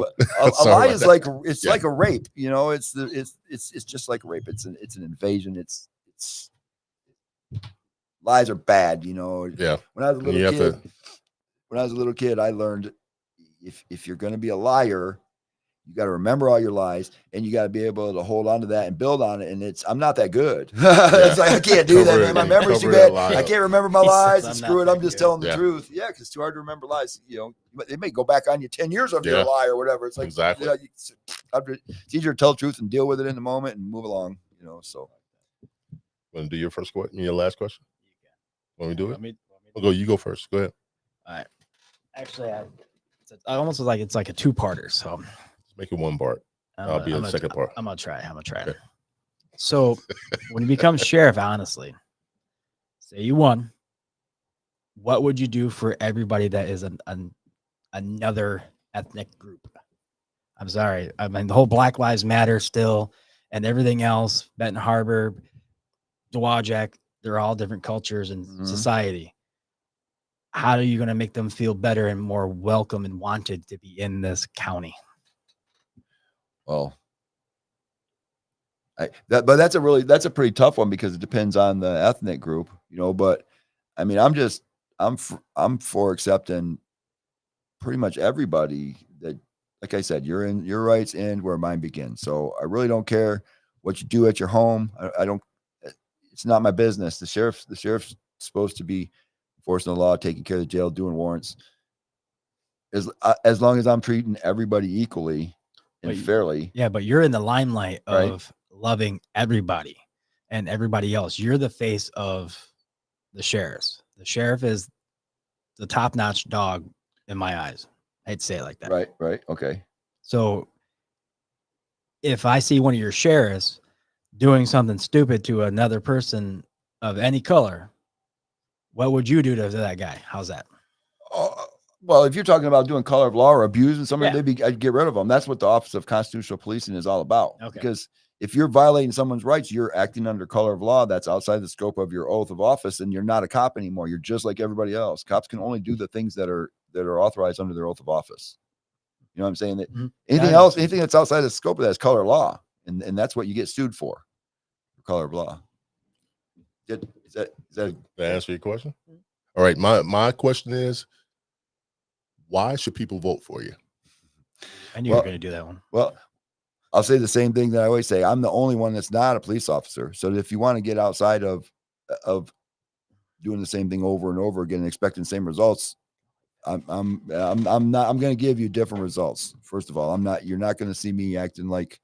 lie is like like a rape. It's just like a rape. It's an invasion. It's lies are bad. When I was a little kid, I learned if you're going to be a liar, you got to remember all your lies, and you got to be able to hold on to that and build on it. And I'm not that good. It's like, I can't do that, man. My memory's too bad. I can't remember my lies. And screw it. I'm just telling the truth. Yeah, because it's too hard to remember lies. It may go back on you 10 years after you're a lie or whatever. It's like, exactly. It's easier to tell the truth and deal with it in the moment and move along. So. Want to do your first question? Your last question? Want me to do it? I'll go. You go first. Go ahead. All right. Actually, I almost like it's like a two-parter. So make it one part. I'll be in the second part. I'm gonna try. Okay. So when you become sheriff, honestly, say you won, what would you do for everybody that is another ethnic group? I'm sorry. I mean, the whole Black Lives Matter still and everything else, Benton Harbor, Dowagiac, they're all different cultures and society. how are you going to make them feel better and more welcome and wanted to be in this county? Well, but that's a pretty tough one because it depends on the ethnic group, but I mean, I'm for accepting pretty much everybody that, like I said, your rights end where mine begins. So I really don't care what you do at your home. I don't, it's not my business. The sheriff's supposed to be enforcing the law, taking care of the jail, doing warrants. As long as I'm treating everybody equally and fairly. Yeah, but you're in the limelight Right. of loving everybody and everybody else. You're the face of the sheriffs. The sheriff is the top-notch dog in my eyes. I'd say it like that. Right. Okay. So if I see one of your sheriffs doing something stupid to another person of any color, what would you do to that guy? How's that? Well, if you're talking about doing color of law or abusing somebody, Yeah. I'd get rid of them. That's what the Office of Constitutional Policing is all about. Okay. Because if you're violating someone's rights, you're acting under color of law. That's outside the scope of your oath of office, and you're not a cop anymore. You're just like everybody else. Cops can only do the things that are authorized under their oath of office. You know what I'm saying? That anything that's outside the scope of that is color of law, and that's what you get sued for color of law. Is that Did I answer your question? All right. My question is, why should people vote for you? I knew you were going to do that one. Well, I'll say the same thing that I always say. I'm the only one that's not a police officer. So if you want to get outside of doing the same thing over and over again and expecting the same results, I'm going to give you different results. First of all, you're not going to see me acting like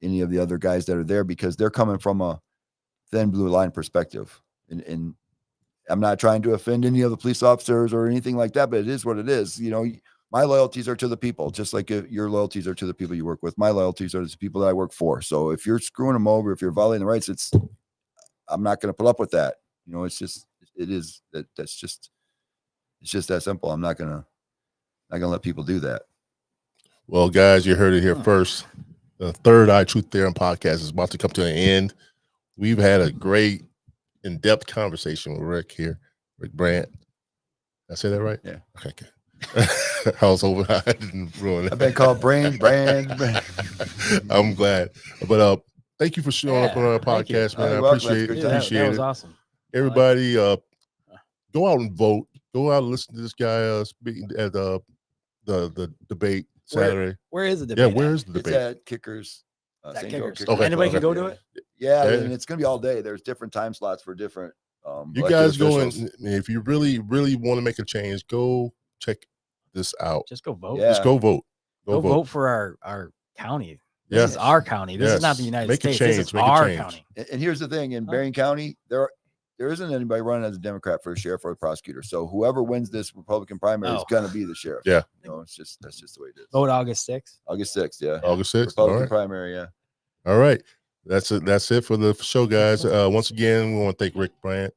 any of the other guys that are there because they're coming from a thin blue line perspective. And I'm not trying to offend any of the police officers or anything like that, but it is what it is. My loyalties are to the people, just like your loyalties are to the people you work with. My loyalties are to the people that I work for. So if you're screwing them over, if you're violating the rights, I'm not going to put up with that. It's just that simple. I'm not going to let people do that. Well, guys, you heard it here first. The Third Eye Truth Theorem podcast is about to come to an end. We've had a great in-depth conversation with Rick here, Rick Berrien. Did I say that right? Yeah. Okay, good. I was over. I didn't ruin it. I've been called Brand. I'm glad. But thank you for showing up on our podcast, man. I appreciate it. That was awesome. Everybody, go out and vote. Go out and listen to this guy speaking at the debate Saturday. Where is the debate? Yeah, where's the debate? It's at Kickers. Kickers. Okay. Anybody can go to it? Yeah, and it's going to be all day. There's different time slots for different. You guys go in. If you really, really want to make a change, go check this out. Just go vote. Yeah. Just go vote. Go vote for our county. This is our county. This is not the United States. This is our county. And here's the thing: in Berrien County, there isn't anybody running as a Democrat for a sheriff or a prosecutor. So whoever wins this Republican primary is going to be the sheriff. Yeah. That's just the way it is. Vote August 6th. August 6th. Yeah. August 6th. Republican primary. Yeah. All right. That's it. That's it for the show, guys. Once again, we want to thank Rick Berrien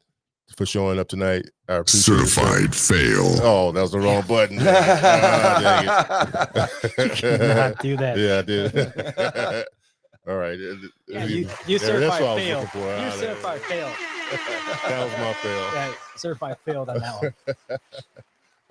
for showing up tonight. I appreciate Certified fail. Oh, that was the wrong button. Did not do that. Yeah, I did. All right. Yeah, you certified fail. You certified fail. That was my fail. Yeah, certified failed on that one.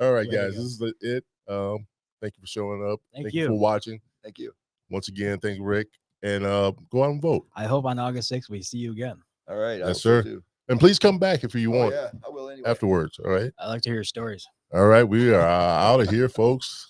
All right, guys. This is it. Thank you for showing up. Thank you for watching. Thank you. Once again, thank you, Rick. And go out and vote. I hope on August 6th we see you again. All right. Yes, sir. And please come back if you want. Yeah, I will anyway. Afterwards. All right. I like to hear your stories. All right. We are out of here, folks.